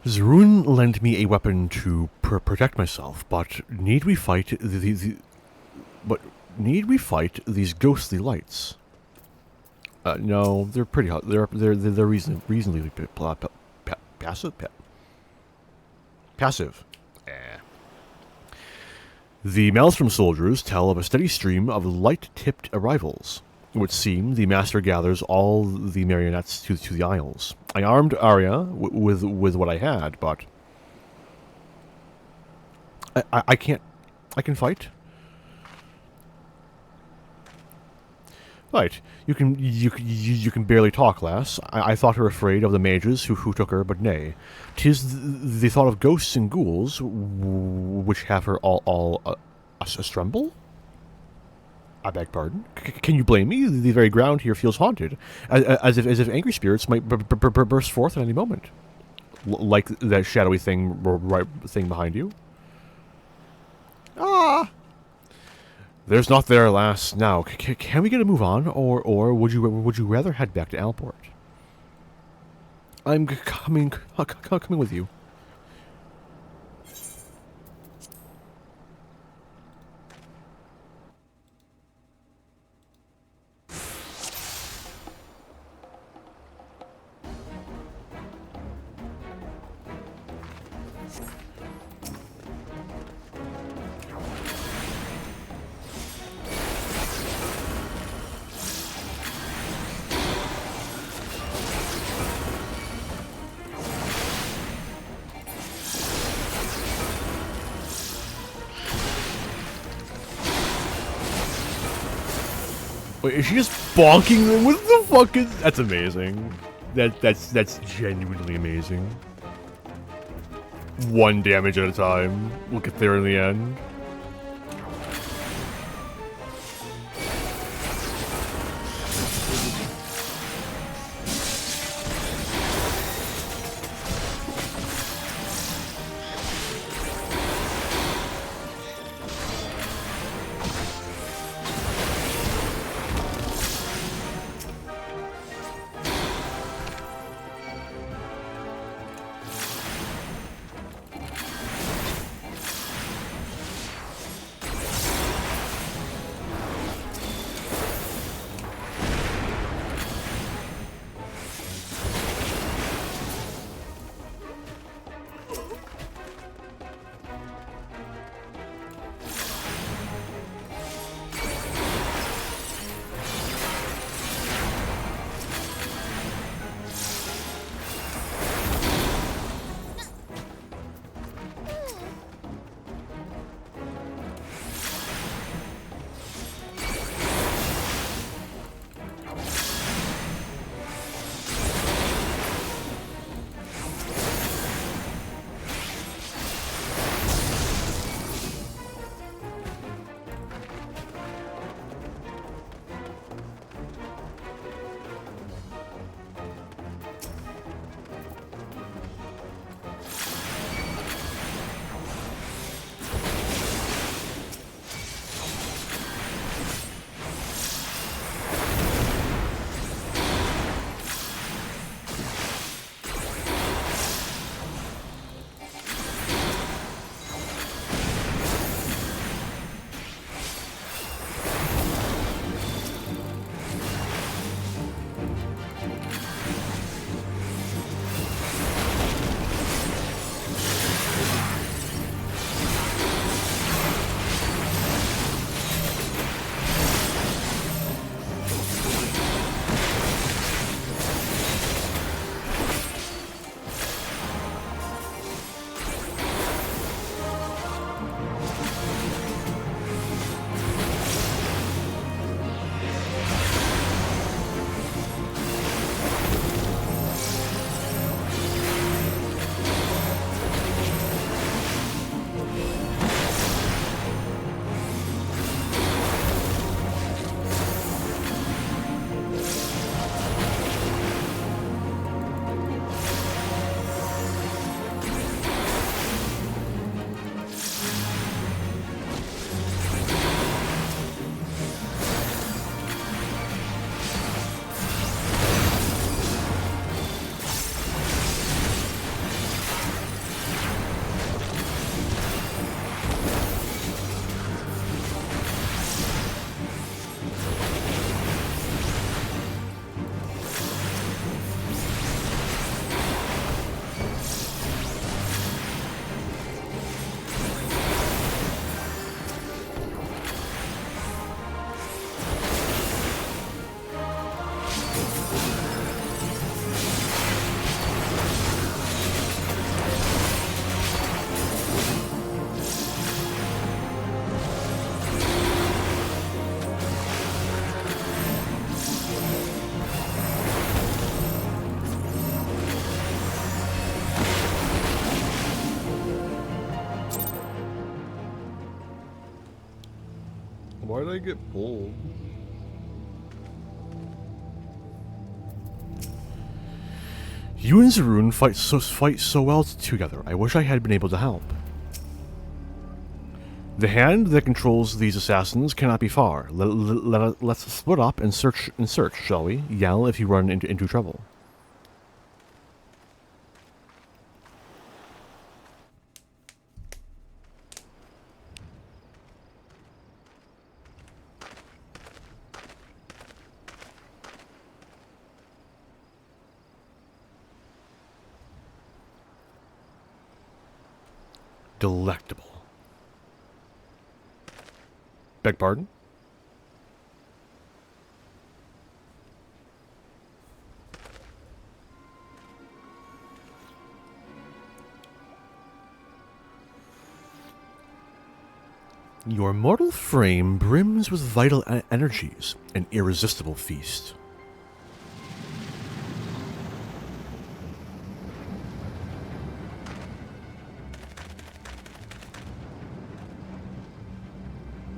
Zerun lent me a weapon to protect myself, but need we fight these ghostly lights? No, they're pretty hot. They're reasonably passive. Passive. The Maelstrom soldiers tell of a steady stream of light-tipped arrivals. It would seem the master gathers all the marionettes to the Isles. I armed Arya with what I had, but I can't. I can fight. Right. You can barely talk, lass. I thought her afraid of the mages who took her, but nay. 'Tis the thought of ghosts and ghouls which have her all a-tremble? I beg pardon. Can you blame me? The very ground here feels haunted, as if angry spirits might burst forth at any moment, like that shadowy thing behind you. Ah! There's not there, lass. Now, can we get a move on, or would you rather head back to Alport? I'm coming with you. Wait, is she just bonking them with the fucking... That's amazing. That's genuinely amazing. 1 damage at a time. We'll get there in the end. Why did I get pulled? You and Zaroon fight so well together. I wish I had been able to help. The hand that controls these assassins cannot be far. Let's split up and search, shall we? Yell if you run into trouble. Delectable. Beg pardon? Your mortal frame brims with vital energies, an irresistible feast.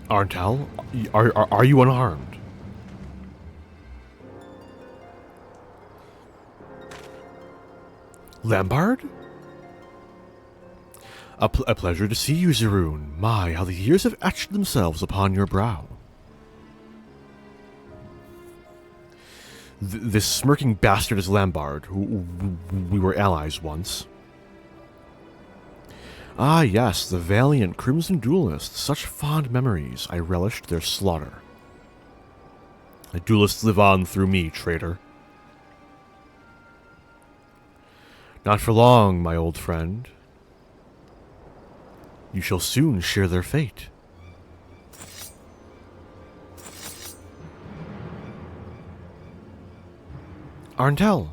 Arntel, are you unharmed? Lambard? A pleasure to see you, Zaroon. My, how the years have etched themselves upon your brow. This smirking bastard is Lambard, who we were allies once. Ah, yes, the valiant Crimson Duelists. Such fond memories. I relished their slaughter. The duelists live on through me, traitor. Not for long, my old friend. You shall soon share their fate. Arntel.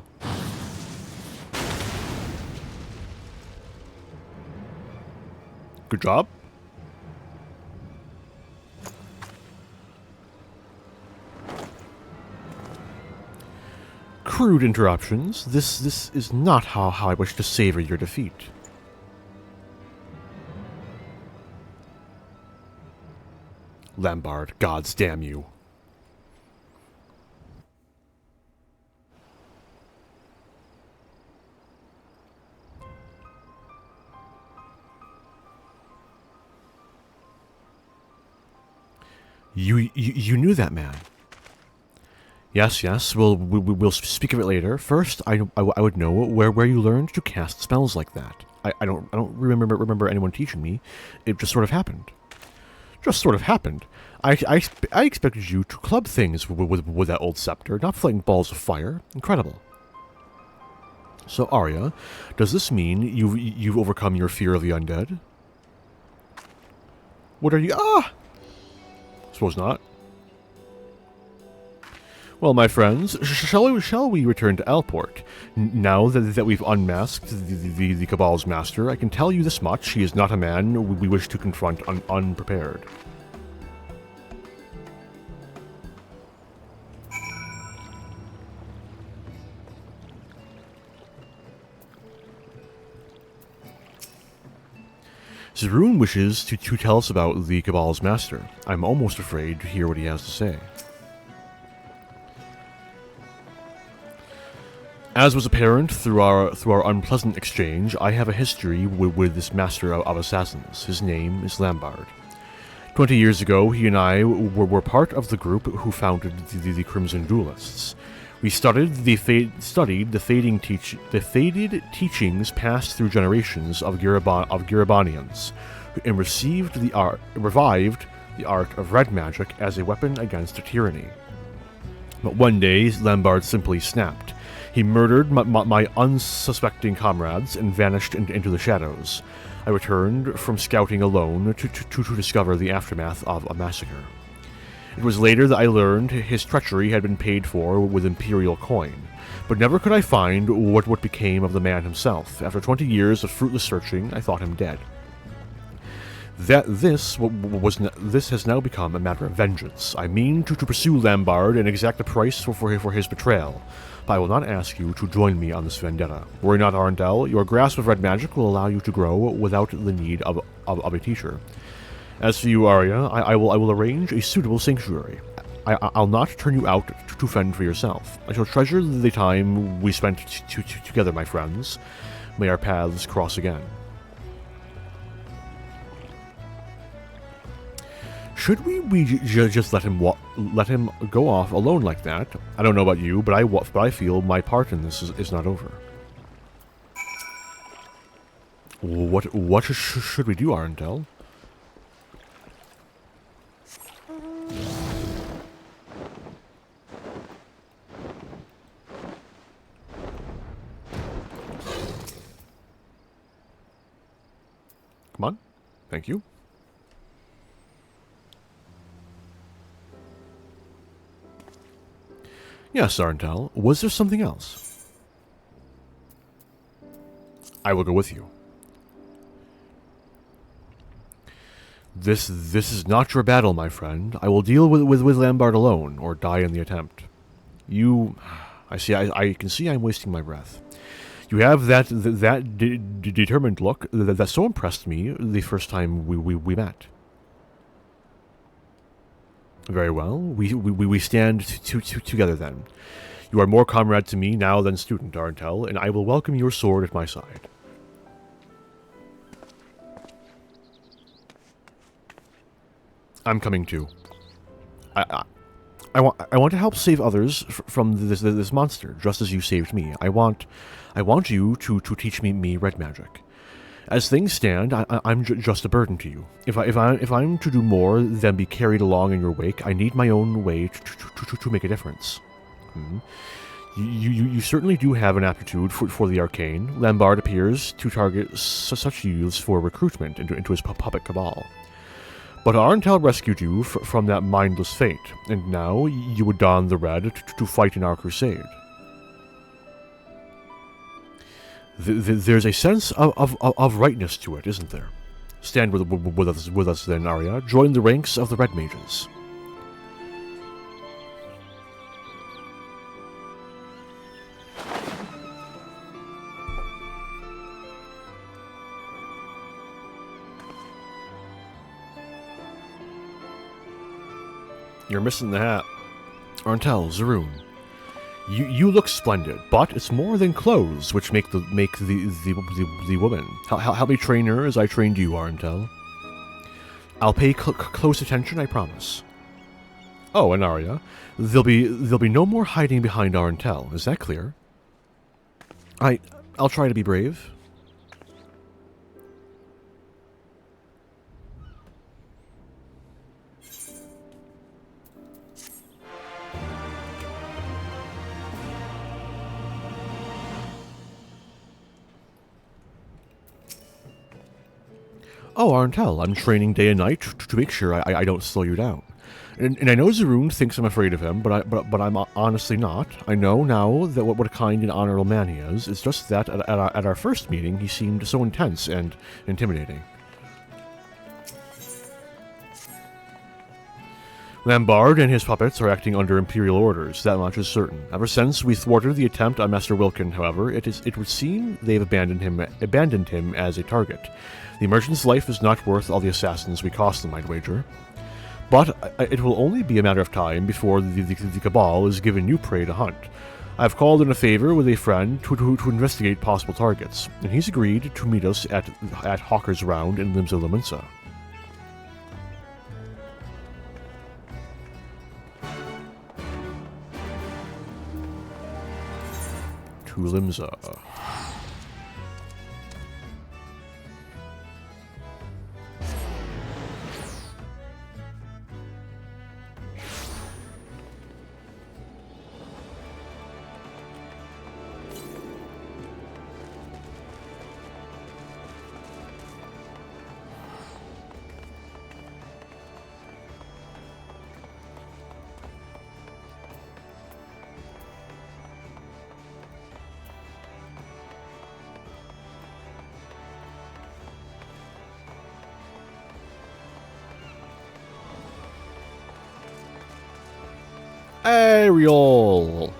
Good job. Crude interruptions. This is not how I wish to savor your defeat. Lambard, gods damn you. You knew that man. Yes. We'll speak of it later. First, I would know where you learned to cast spells like that. I don't remember anyone teaching me. It just sort of happened. I expected you to club things with that old scepter, not fling balls of fire. Incredible. So Arya, does this mean you've overcome your fear of the undead? What are you? Suppose not. Well, my friends, shall we return to Alport? Now that we've unmasked the Cabal's master, I can tell you this much: he is not a man we wish to confront unprepared. Zaroon wishes to tell us about the Cabal's master. I'm almost afraid to hear what he has to say. As was apparent through our unpleasant exchange, I have a history with this master of assassins. His name is Lambard. 20 years ago, he and I were part of the group who founded the Crimson Duelists. We studied the faded teachings passed through generations of Giribanians, and revived the art of red magic as a weapon against tyranny. But one day, Lambard simply snapped. He murdered my unsuspecting comrades and vanished into the shadows. I returned from scouting alone to discover the aftermath of a massacre. It was later that I learned his treachery had been paid for with imperial coin, but never could I find what became of the man himself. After 20 years of fruitless searching, I thought him dead. This has now become a matter of vengeance. I mean to pursue Lambard and exact a price for his betrayal, but I will not ask you to join me on this vendetta. Worry not, Arndel. Your grasp of red magic will allow you to grow without the need of a teacher. As for you, Arya, I will arrange a suitable sanctuary. I'll not turn you out to fend for yourself. I shall treasure the time we spent together, my friends. May our paths cross again. Should we just let him go off alone like that? I don't know about you, but I feel my part in this is not over. What should we do, Arndel? Come on. Thank you. Yes, Arntel. Was there something else? I will go with you. This is not your battle, my friend. I will deal with Lambert alone, or die in the attempt. I can see I'm wasting my breath. You have that determined look that so impressed me the first time we met. Very well, we stand together then. You are more comrade to me now than student, Arntel, and I will welcome your sword at my side. I'm coming too. I want to help save others from this monster, just as you saved me. I want you to teach me red magic. As things stand, I'm just a burden to you. If I'm to do more than be carried along in your wake, I need my own way to make a difference. You certainly do have an aptitude for the arcane. Lambert appears to target such youths for recruitment into his puppet cabal. But Arntel rescued you from that mindless fate, and now you would don the red to fight in our crusade. There's a sense of rightness to it, isn't there? Stand with us then, Arya. Join the ranks of the RedMage's. You're missing the hat. Arntel, Zaroon. You look splendid, but it's more than clothes which make the woman. Help me train her as I trained you, Arntel. I'll pay close attention, I promise. Oh, and Arya, there'll be no more hiding behind Arntel. Is that clear? I'll try to be brave. Oh, Arntel, I'm training day and night to make sure I don't slow you down. And I know Zaroon thinks I'm afraid of him, but I'm honestly not. I know now that what a kind and honorable man he is. It's just that at our first meeting, he seemed so intense and intimidating. Lambert and his puppets are acting under Imperial orders, that much is certain. Ever since we thwarted the attempt on Master Wilkin, however, it would seem they've abandoned him as a target. The merchant's life is not worth all the assassins we cost them, I'd wager. But it will only be a matter of time before the Cabal is given new prey to hunt. I've called in a favor with a friend to investigate possible targets, and he's agreed to meet us at Hawker's Round in Limsa Lominsa. To Limsa. Ariel!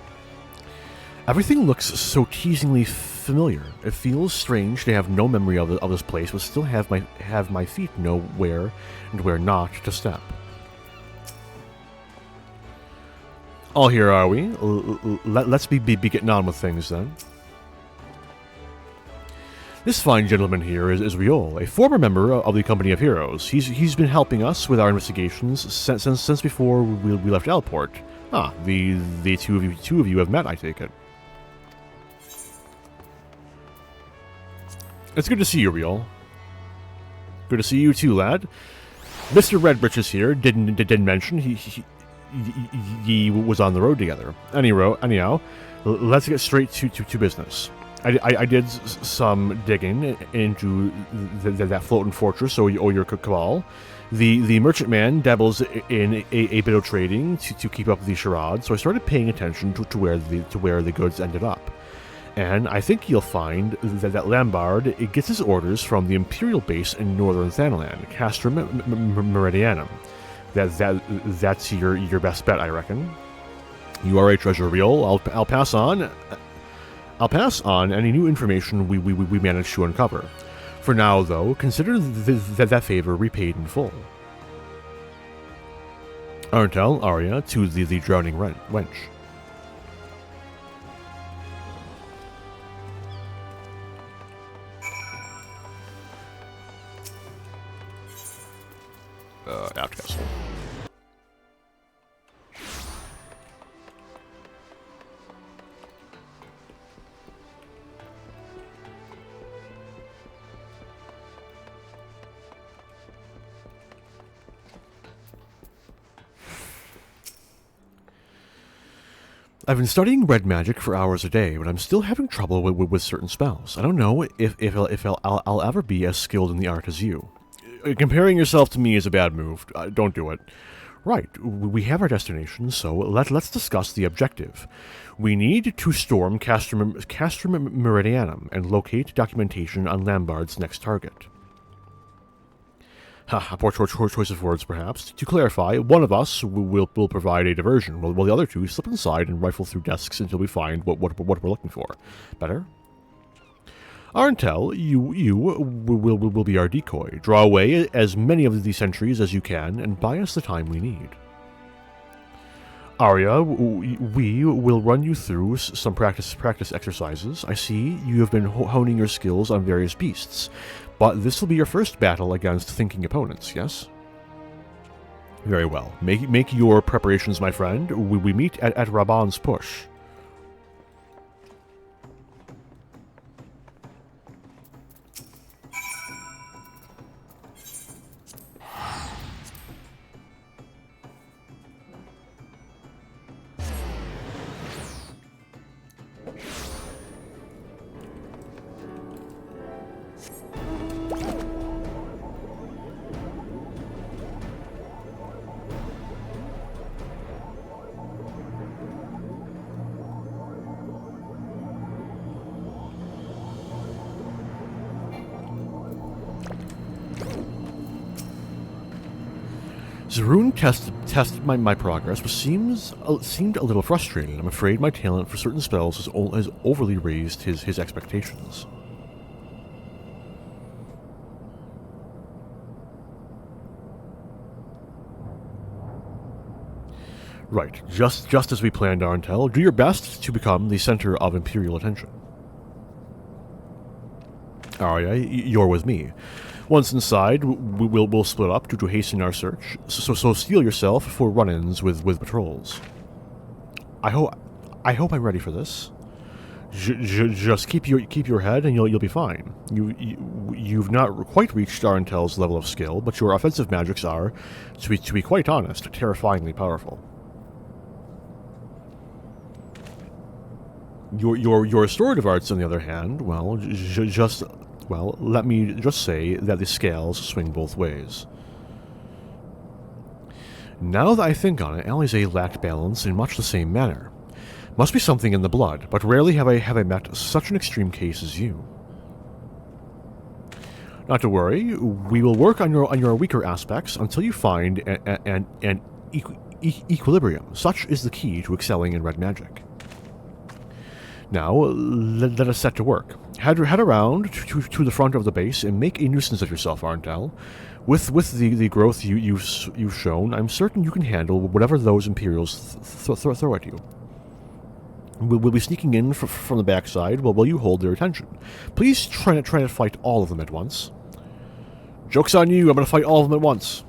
Everything looks so teasingly familiar. It feels strange to have no memory of this place, but still have my feet know where and where not to step. All here, are we? Let's be getting on with things then. This fine gentleman here is Riol, a former member of the Company of Heroes. He's been helping us with our investigations since before we left Elport. Ah, the two of you have met, I take it. It's good to see you, Riol. Good to see you too, lad. Mr. Redbreeches here didn't mention he was on the road together. Anyhow, let's get straight to business. I did some digging into that floating fortress, or your cabal. The merchantman dabbles in a bit of trading to keep up the charade, so I started paying attention to where the goods ended up. And I think you'll find that Lambard it gets his orders from the Imperial base in northern Thanalan, Castrum Meridianum. That's your best bet, I reckon. You are a treasure reel. I'll pass on. I'll pass on any new information we manage to uncover. For now, though, consider that favor repaid in full. Arntel, Arya, to the drowning wench. Outcast. I've been studying red magic for hours a day, but I'm still having trouble with certain spells. I don't know if I'll ever be as skilled in the art as you. Comparing yourself to me is a bad move. Don't do it. Right, we have our destination, so let's discuss the objective. We need to storm Castrum Meridianum and locate documentation on Lambard's next target. A poor choice of words, perhaps. To clarify, one of us will provide a diversion, while the other two slip inside and rifle through desks until we find what we're looking for. Better? Arntel, you will be our decoy. Draw away as many of these sentries as you can, and buy us the time we need. Arya, we will run you through some practice exercises. I see you have been honing your skills on various beasts, but this will be your first battle against thinking opponents, yes? Very well. Make your preparations, my friend. We meet at Raban's push. Zerun tested my progress, which seemed a little frustrating. I'm afraid my talent for certain spells has overly raised his expectations. Right, just as we planned, Arntel. Do your best to become the center of Imperial attention. Arya, you're with me. Once inside, we'll split up to hasten our search, so steel yourself for run-ins with patrols. I hope I'm ready for this. Just keep your head and you'll be fine. You've not quite reached Arntel's level of skill, but your offensive magics are, to be quite honest, terrifyingly powerful. Your restorative arts, on the other hand, well, let me just say that the scales swing both ways. Now that I think on it, Alize lacked balance in much the same manner. Must be something in the blood, but rarely have I met such an extreme case as you. Not to worry, we will work on your weaker aspects until you find an equilibrium. Such is the key to excelling in red magic. Now, let us set to work. Head around to the front of the base and make a nuisance of yourself, Arntel. With the growth you've shown, I'm certain you can handle whatever those Imperials throw at you. We'll be sneaking in from the backside while you hold their attention. Please try to fight all of them at once. Joke's on you, I'm going to fight all of them at once.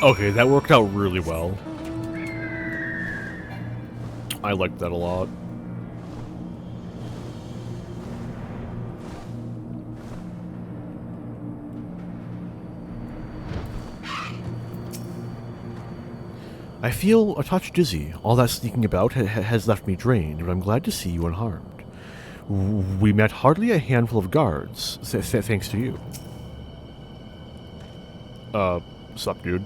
Okay, that worked out really well. I liked that a lot. I feel a touch dizzy. All that sneaking about has left me drained, but I'm glad to see you unharmed. We met hardly a handful of guards, thanks to you. Sup, dude?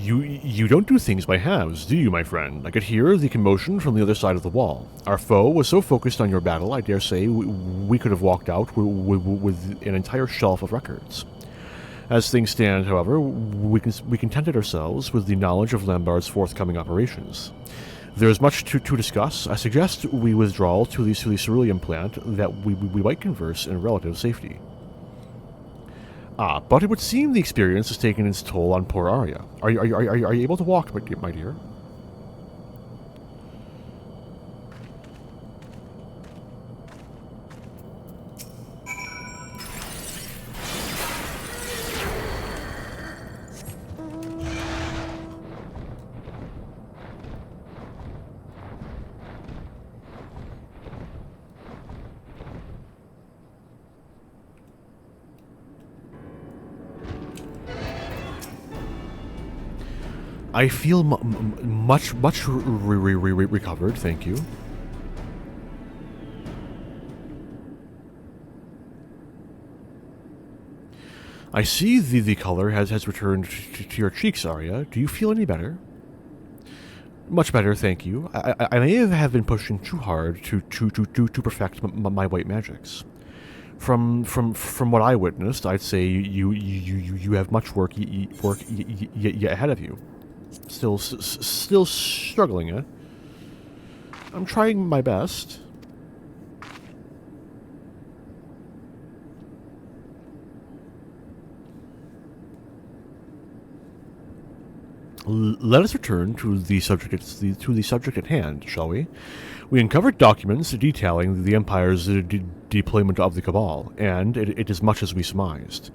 You don't do things by halves, do you, my friend? I could hear the commotion from the other side of the wall. Our foe was so focused on your battle, I dare say we could have walked out with an entire shelf of records. As things stand, however, we contented ourselves with the knowledge of Lambard's forthcoming operations. There is much to discuss. I suggest we withdraw to the cerulean plant that we might converse in relative safety. But it would seem the experience has taken its toll on poor Arya. Are you able to walk, my dear? I feel much recovered, thank you. I see the color has returned to your cheeks, Arya. Do you feel any better? Much better, thank you. I may have been pushing too hard to perfect my white magics. From what I witnessed, I'd say you have much work ahead of you. Still struggling, eh? I'm trying my best. Let us return to the subject at hand, shall we? We uncovered documents detailing the Empire's deployment of the Cabal, and it is much as we surmised.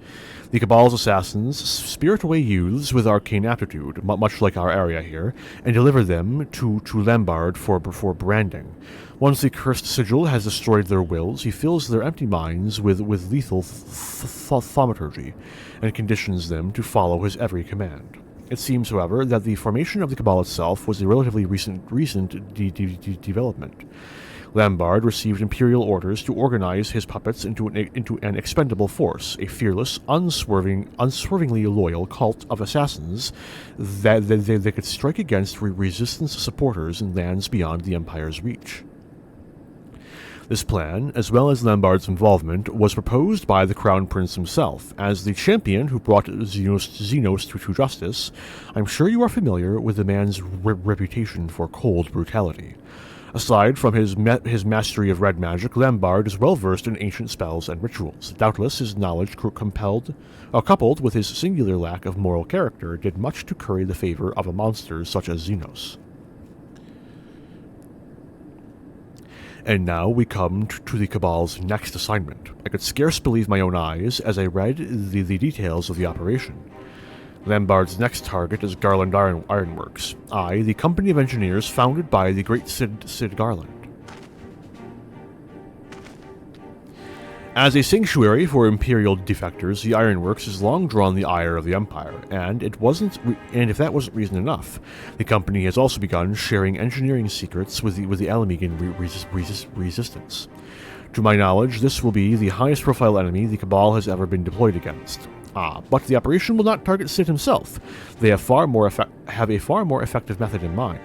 The Cabal's assassins spirit away youths with arcane aptitude, much like our area here, and deliver them to Lambard for branding. Once the cursed sigil has destroyed their wills, he fills their empty minds with lethal thaumaturgy, and conditions them to follow his every command. It seems, however, that the formation of the Cabal itself was a relatively recent development. Lambard received imperial orders to organize his puppets into an expendable force, a fearless, unswervingly loyal cult of assassins that they could strike against resistance supporters in lands beyond the Empire's reach. This plan, as well as Lambard's involvement, was proposed by the Crown Prince himself. As the champion who brought Xenos to justice, I'm sure you are familiar with the man's reputation for cold brutality. Aside from his mastery of red magic, Lambard is well versed in ancient spells and rituals. Doubtless his knowledge coupled with his singular lack of moral character, did much to curry the favor of a monster such as Xenos. And now we come to the Cabal's next assignment. I could scarce believe my own eyes as I read the details of the operation. Lambard's next target is Garland Ironworks, the company of engineers founded by the great Cid Garland. As a sanctuary for Imperial defectors, the Ironworks has long drawn the ire of the Empire, and if that wasn't reason enough, the company has also begun sharing engineering secrets with the Alamegan resistance. To my knowledge, this will be the highest-profile enemy the Cabal has ever been deployed against. But the operation will not target Cid himself. They have a far more effective method in mind.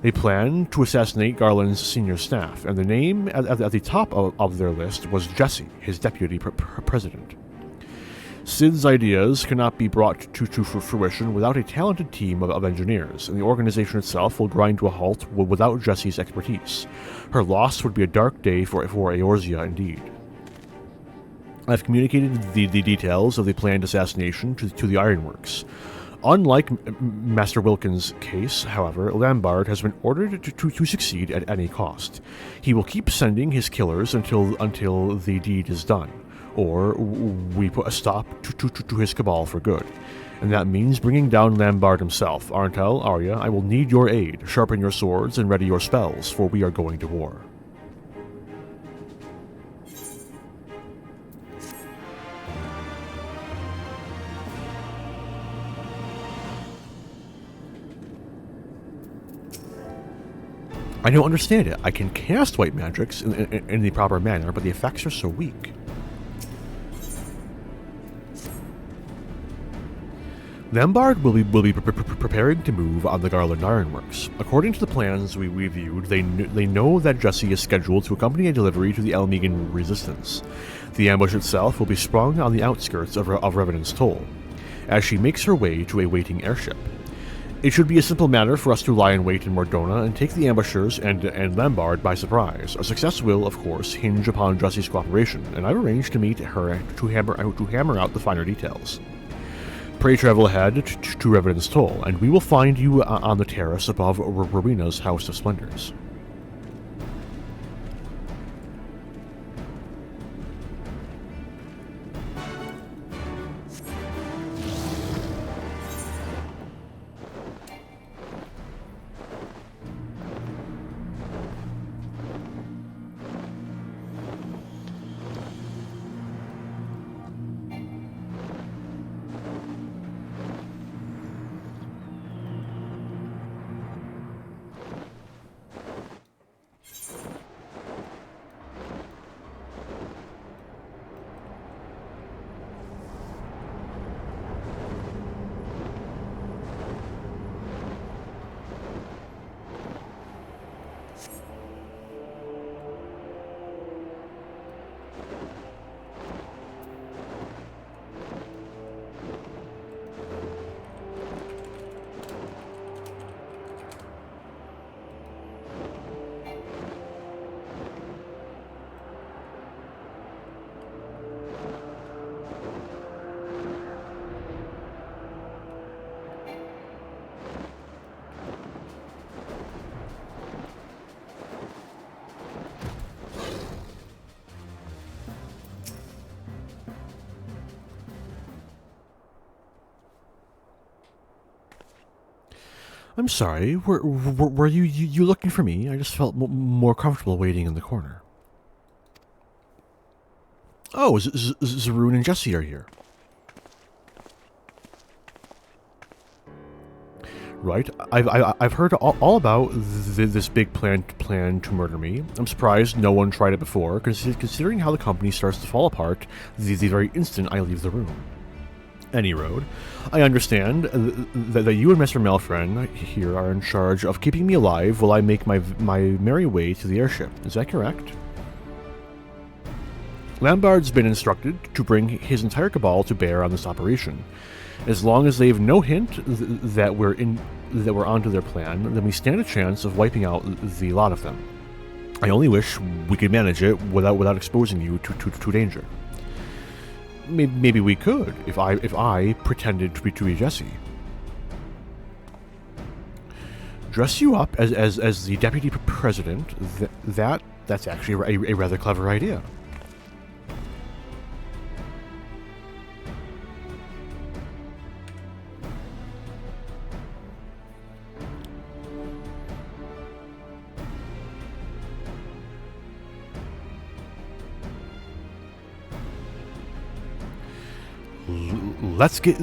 They plan to assassinate Garland's senior staff, and the name at the top of their list was Jesse, his deputy president. Cid's ideas cannot be brought to fruition without a talented team of engineers, and the organization itself will grind to a halt without Jesse's expertise. Her loss would be a dark day for Eorzea indeed. I've communicated the details of the planned assassination to the Ironworks. Unlike Master Wilkins' case, however, Lambard has been ordered to succeed at any cost. He will keep sending his killers until the deed is done, or we put a stop to his Cabal for good. And that means bringing down Lambard himself. Arntel, Arya, I will need your aid. Sharpen your swords and ready your spells, for we are going to war. I don't understand it. I can cast white magics in the proper manner, but the effects are so weak. Lambard will be preparing to move on the Garland Ironworks. According to the plans we viewed, they know that Jesse is scheduled to accompany a delivery to the Elmegan Resistance. The ambush itself will be sprung on the outskirts of Revenant's Toll, as she makes her way to a waiting airship. It should be a simple matter for us to lie in wait in Mordona and take the ambushers and Lambard by surprise. Our success will, of course, hinge upon Jesse's cooperation, and I've arranged to meet her to hammer out the finer details. Pray travel ahead to Revenant's Toll, and we will find you on the terrace above Rowena's House of Splendors. I'm sorry, were you looking for me? I just felt more comfortable waiting in the corner. Oh, Zaroon and Jesse are here. Right, I've heard all about this big plan to murder me. I'm surprised no one tried it before, considering how the company starts to fall apart the very instant I leave the room. Any road. I understand that you and Mr. Melfren here are in charge of keeping me alive while I make my merry way to the airship. Is that correct? Lambard's been instructed to bring his entire cabal to bear on this operation. As long as they have no hint that we're onto their plan, then we stand a chance of wiping out the lot of them. I only wish we could manage it without exposing you to danger. Maybe we could, if I pretended to be Jesse. Dress you up as the deputy president. That's actually a rather clever idea. Let's get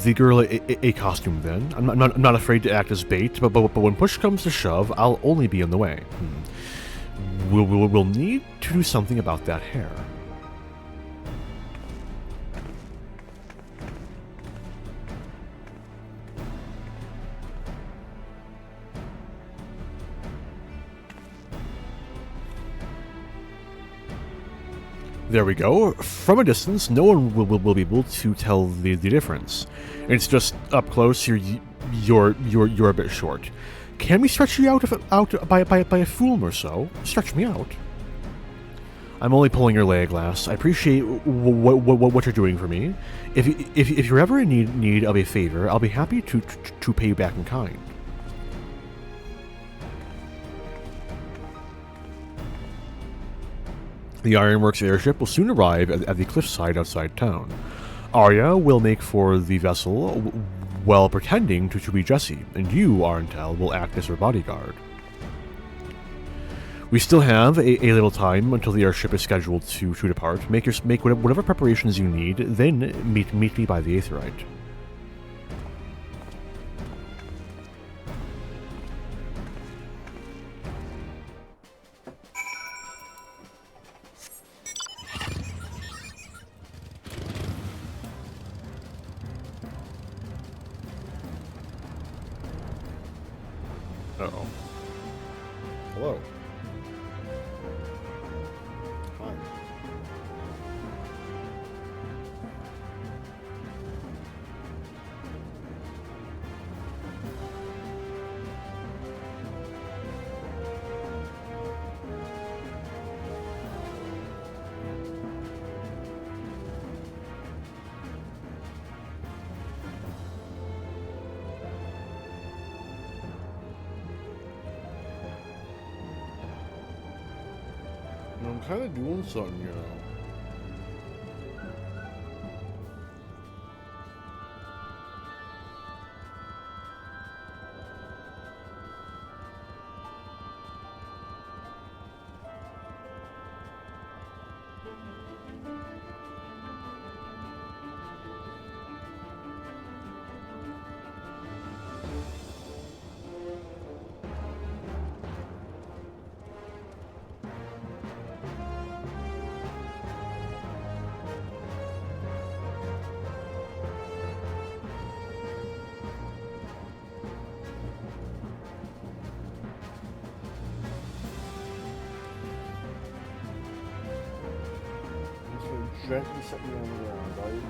the girl a costume then. I'm not afraid to act as bait, but when push comes to shove, I'll only be in the way. We'll need to do something about that hair. There we go. From a distance, no one will be able to tell the difference. It's just up close, you're a bit short. Can we stretch you out by a fool or so? Stretch me out. I'm only pulling your leg, lass. I appreciate what you're doing for me. If you're ever in need of a favor, I'll be happy to pay you back in kind. The Ironworks airship will soon arrive at the cliffside outside town. Arya will make for the vessel while pretending to be Jesse, and you, Arntel, will act as her bodyguard. We still have a little time until the airship is scheduled to depart. Make whatever preparations you need, then meet me by the Aetheryte. Uh-oh. Hello. Hi. I'm kind of doing something, you know. Gently set me on the ground, right?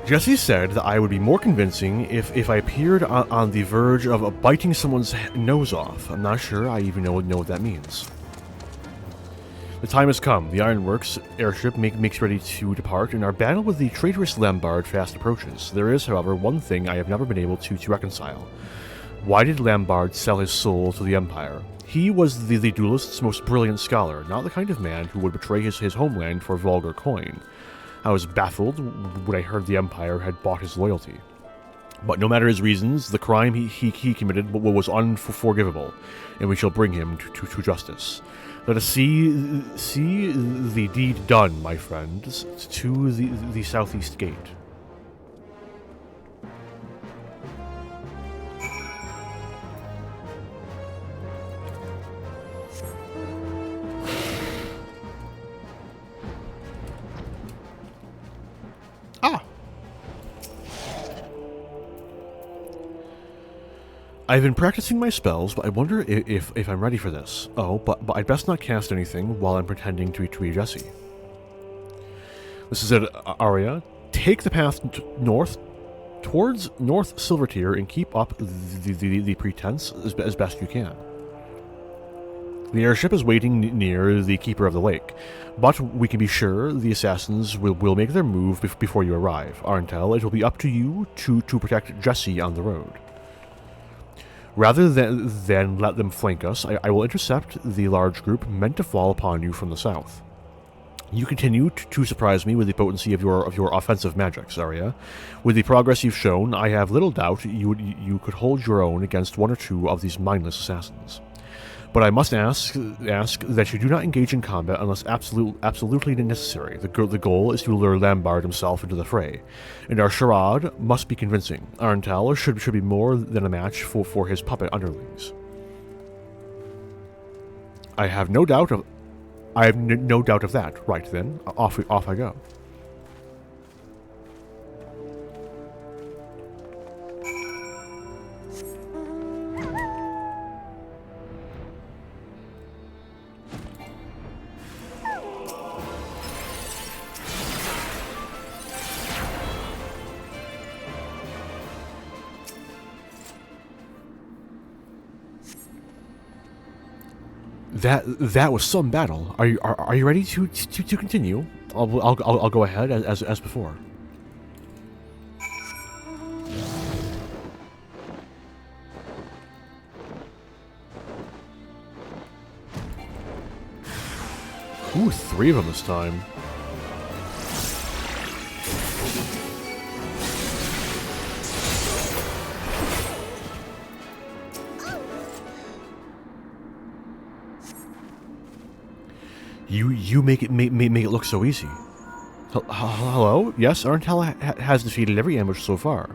Jesse said that I would be more convincing if I appeared on the verge of biting someone's nose off. I'm not sure I even know what that means. The time has come. The Ironworks airship makes ready to depart, and our battle with the traitorous Lambard fast approaches. There is, however, one thing I have never been able to reconcile. Why did Lambard sell his soul to the Empire? He was the duelist's most brilliant scholar, not the kind of man who would betray his homeland for vulgar coin. I was baffled when I heard the Empire had bought his loyalty. But no matter his reasons, the crime he committed was unforgivable, and we shall bring him to justice. Let us see the deed done, my friends, to the southeast gate. Ah! I've been practicing my spells, but I wonder if I'm ready for this. Oh, but I'd best not cast anything while I'm pretending to be Jesse. This is it, Arya. Take the path north, towards North Silvertier, and keep up the pretense as best you can. The airship is waiting near the Keeper of the Lake, but we can be sure the assassins will make their move before you arrive. Arntel, it will be up to you to protect Jesse on the road. Rather than let them flank us, I will intercept the large group meant to fall upon you from the south. You continue to surprise me with the potency of your offensive magics, Arya. With the progress you've shown, I have little doubt you could hold your own against one or two of these mindless assassins. But I must ask that you do not engage in combat unless absolutely necessary. The goal is to lure Lambard himself into the fray, and our charade must be convincing. Arntel should be more than a match for his puppet underlings. I have no doubt of that. Right then, off I go. That was some battle. Are you ready to continue? I'll go ahead as before. Ooh, 3 of them this time. You make it look so easy. Hello? Yes, Arntel has defeated every ambush so far.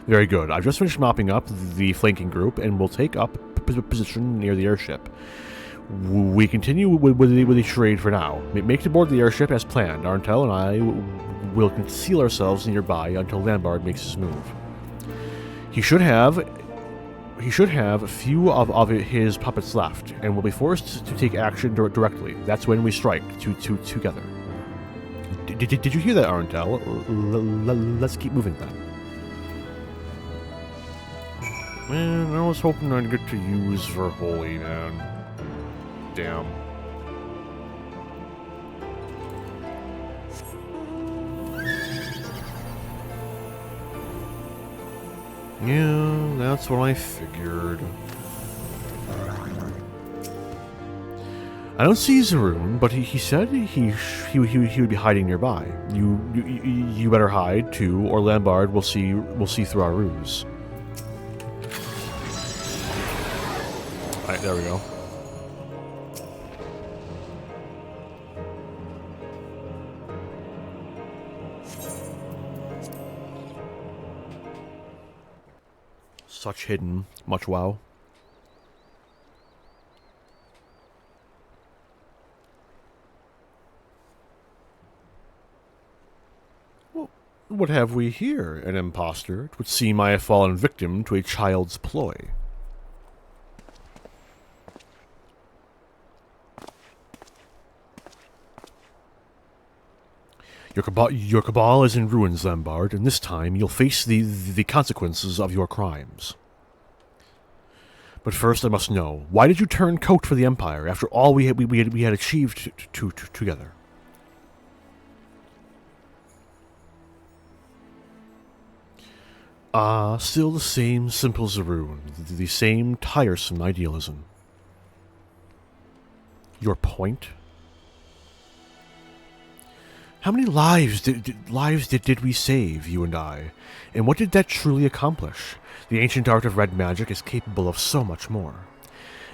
Very good. I've just finished mopping up the flanking group, and will take up position near the airship. We continue with the charade for now. Make to board the airship as planned. Arntel and I will conceal ourselves nearby until Lambard makes his move. He should have a few of his puppets left, and will be forced to take action directly. That's when we strike together. Did you hear that, Arntel? Let's keep moving then. Man, I was hoping I'd get to use Verholy, man. Damn. Yeah, that's what I figured. I don't see Zaroon, but he said he would be hiding nearby. You better hide too, or Lambard will see through our ruse. Alright, there we go. Such hidden, much wow. Well, what have we here? An impostor? It would seem I have fallen victim to a child's ploy. Your cabal is in ruins, Lambard, and this time you'll face the consequences of your crimes. But first, I must know, why did you turn coat for the Empire after all we had achieved together? Ah, still the same simple Zaroon, the same tiresome idealism. Your point? How many lives did we save, you and I? And what did that truly accomplish? The ancient art of red magic is capable of so much more.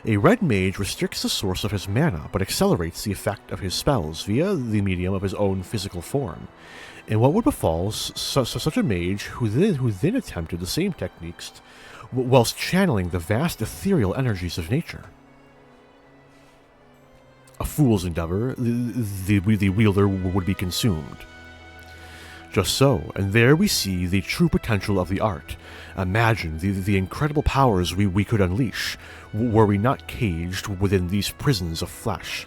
A red mage restricts the source of his mana, but accelerates the effect of his spells via the medium of his own physical form. And what would befall such a mage who then attempted the same techniques whilst channeling the vast ethereal energies of nature? A fool's endeavor, the wielder would be consumed. Just so, and there we see the true potential of the art. Imagine the incredible powers we could unleash, were we not caged within these prisons of flesh.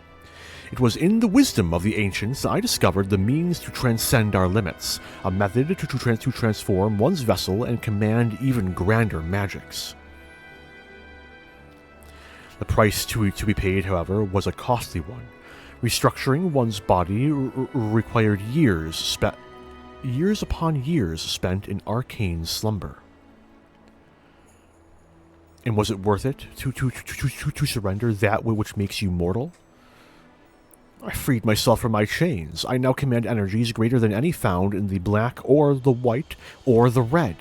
It was in the wisdom of the ancients I discovered the means to transcend our limits, a method to transform one's vessel and command even grander magics. The price to be paid, however, was a costly one. Restructuring one's body required years upon years spent in arcane slumber. And was it worth it to surrender that which makes you mortal? I freed myself from my chains. I now command energies greater than any found in the black or the white or the red.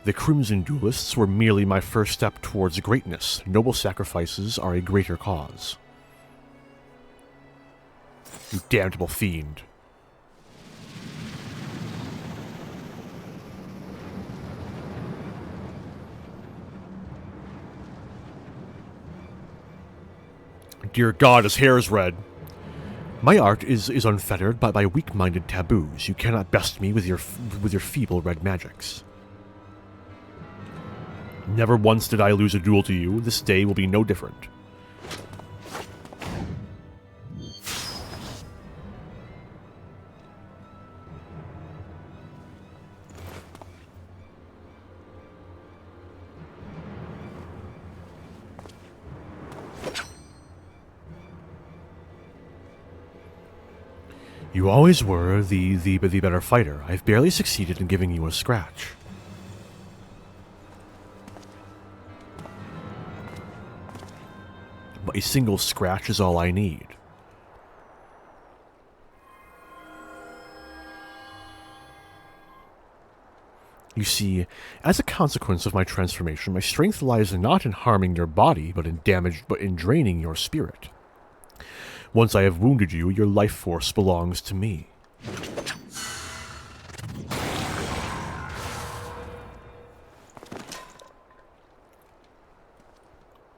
The Crimson Duelists were merely my first step towards greatness. Noble sacrifices are a greater cause. You damnable fiend. Dear God, his hair is red. My art is unfettered by weak-minded taboos. You cannot best me with your feeble red magics. Never once did I lose a duel to you. This day will be no different. You always were the better fighter. I've barely succeeded in giving you a scratch. but a single scratch is all I need. You see, as a consequence of my transformation, my strength lies not in harming your body, but in draining your spirit. Once I have wounded you, your life force belongs to me.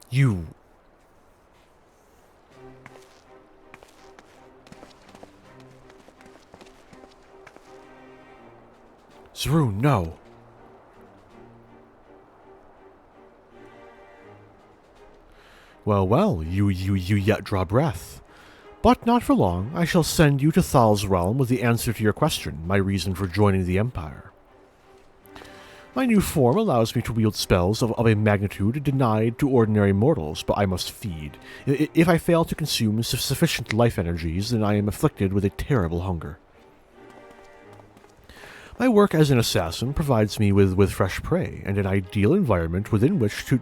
You... Zerun, no. Well, you yet draw breath. But not for long. I shall send you to Thal's realm with the answer to your question, my reason for joining the Empire. My new form allows me to wield spells of a magnitude denied to ordinary mortals, but I must feed. If I fail to consume sufficient life energies, then I am afflicted with a terrible hunger. My work as an assassin provides me with fresh prey and an ideal environment within which to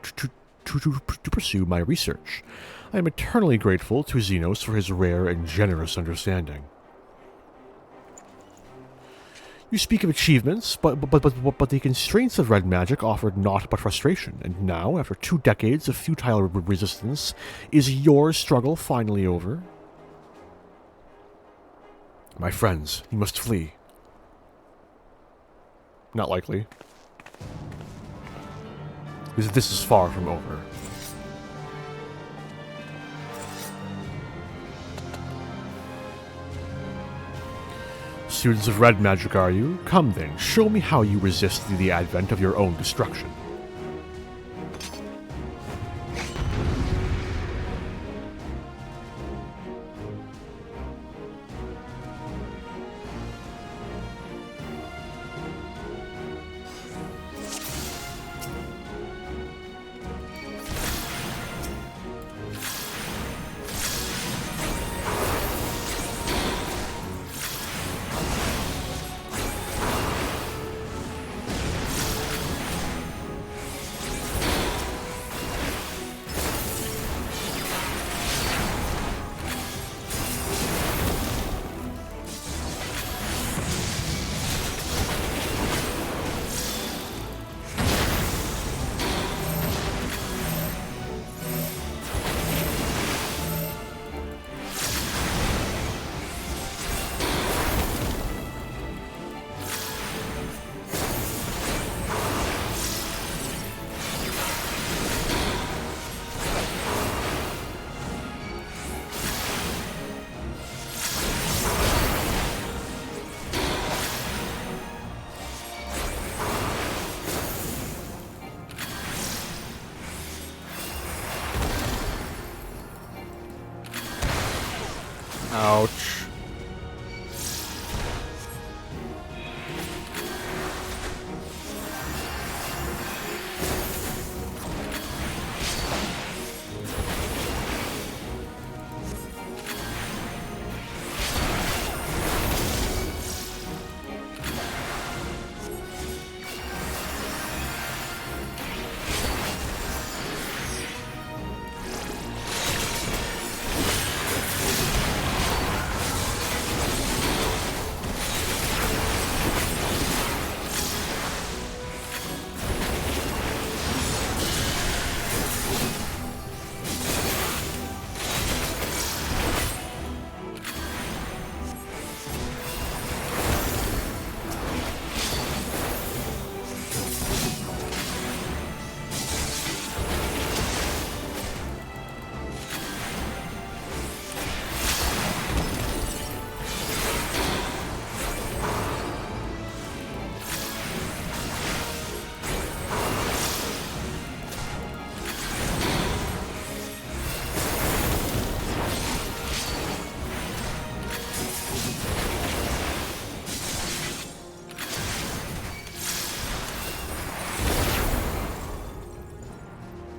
pursue my research. I am eternally grateful to Xenos for his rare and generous understanding. You speak of achievements, but the constraints of red magic offered naught but frustration, and now, after 2 decades of futile resistance, is your struggle finally over? My friends, you must flee. Not likely. This is far from over. Students of red magic, are you? Come then, show me how you resist the advent of your own destruction. Ouch.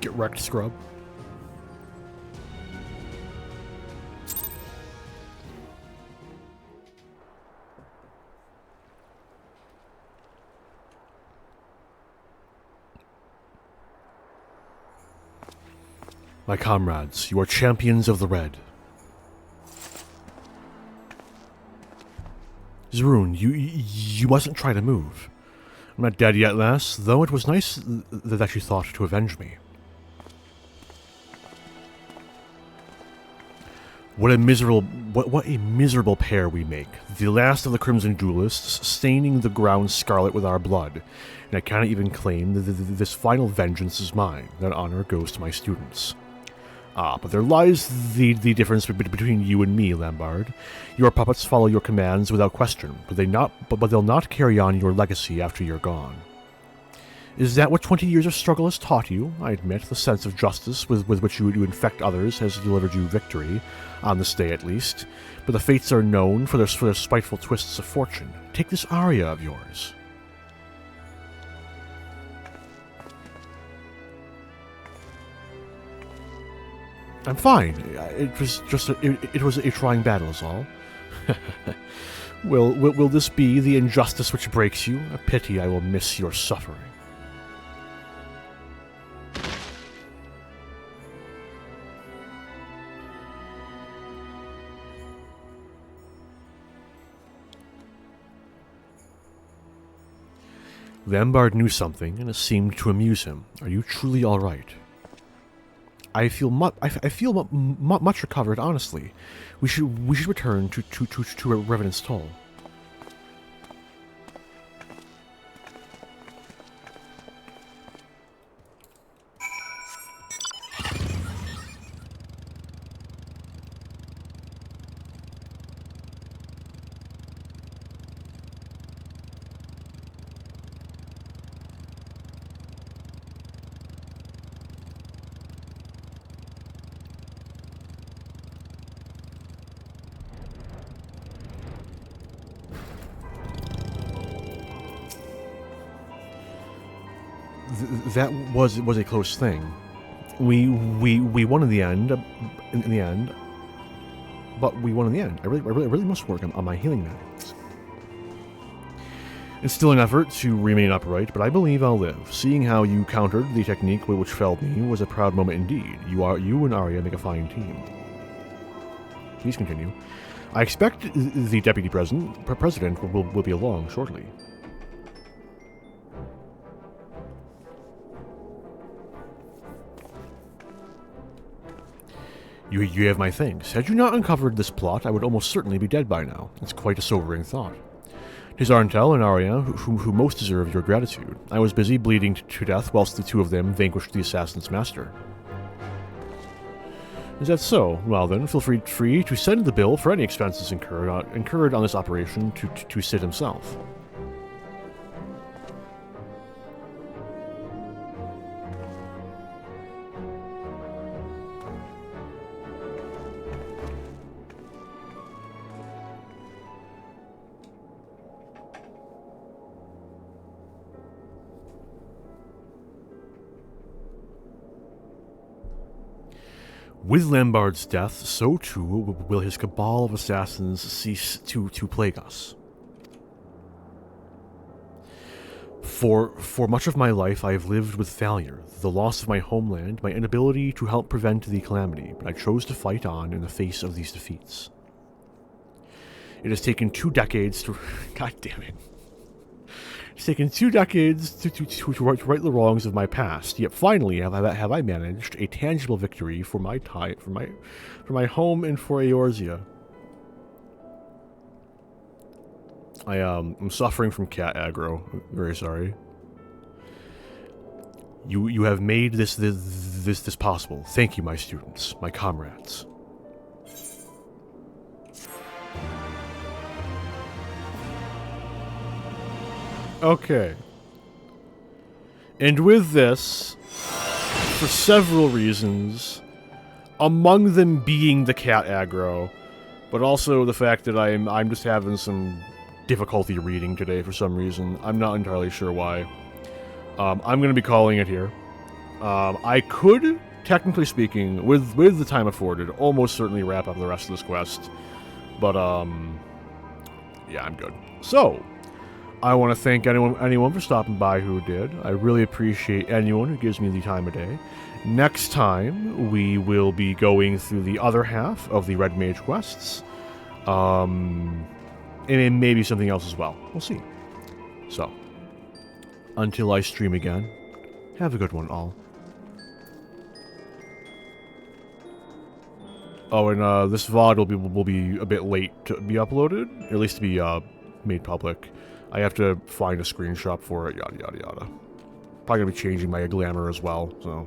Get wrecked, scrub. My comrades, you are champions of the red. Zerun, you mustn't try to move. I'm not dead yet, lass, though it was nice that you thought to avenge me. What a miserable pair we make. The last of the Crimson Duelists, staining the ground scarlet with our blood. And I cannot even claim that this final vengeance is mine. That honor goes to my students. Ah, but there lies the difference between you and me, Lambard. Your puppets follow your commands without question, but they'll not carry on your legacy after you're gone. Is that what 20 years of struggle has taught you? I admit the sense of justice with which you infect others has delivered you victory, on this day at least, but the fates are known for their spiteful twists of fortune. Take this aria of yours. I'm fine. It was just it was a trying battle, is all. Will this be the injustice which breaks you? A pity I will miss your suffering. Lambard knew something, and it seemed to amuse him. Are you truly all right? I feel much recovered. Honestly, we should return to Revenant's Toll. That was a close thing. We won in the end. But we won in the end. I really must work on my healing methods. It's still an effort to remain upright, but I believe I'll live. Seeing how you countered the technique which felled me was a proud moment indeed. You and Arya make a fine team. Please continue. I expect the deputy president will be along shortly. You have my thanks. Had you not uncovered this plot, I would almost certainly be dead by now. It's quite a sobering thought. 'Tis Arntel and Arya who most deserve your gratitude. I was busy bleeding to death whilst the two of them vanquished the assassin's master. Is that so? Well then, feel free to send the bill for any expenses incurred on this operation to Sid himself. With Lambard's death, so too will his cabal of assassins cease to plague us. For much of my life I have lived with failure, the loss of my homeland, my inability to help prevent the calamity, but I chose to fight on in the face of these defeats. It has taken 2 decades to... God damn it. It's taken 2 decades to right the wrongs of my past. Yet finally have I managed a tangible victory for my home and for Eorzea. I'm suffering from cat aggro. Very sorry. You have made this possible. Thank you, my students, my comrades. Okay. And with this, for several reasons, among them being the cat aggro, but also the fact that I'm just having some difficulty reading today for some reason. I'm not entirely sure why. I'm going to be calling it here. I could, technically speaking, with the time afforded, almost certainly wrap up the rest of this quest. But, yeah, I'm good. So, I want to thank anyone for stopping by who did. I really appreciate anyone who gives me the time of day. Next time, we will be going through the other half of the Red Mage quests. And maybe something else as well. We'll see. So, until I stream again, have a good one, all. Oh, and this VOD will be a bit late to be uploaded, at least to be made public. I have to find a screenshot for it, yada yada yada. Probably gonna be changing my glamour as well, so.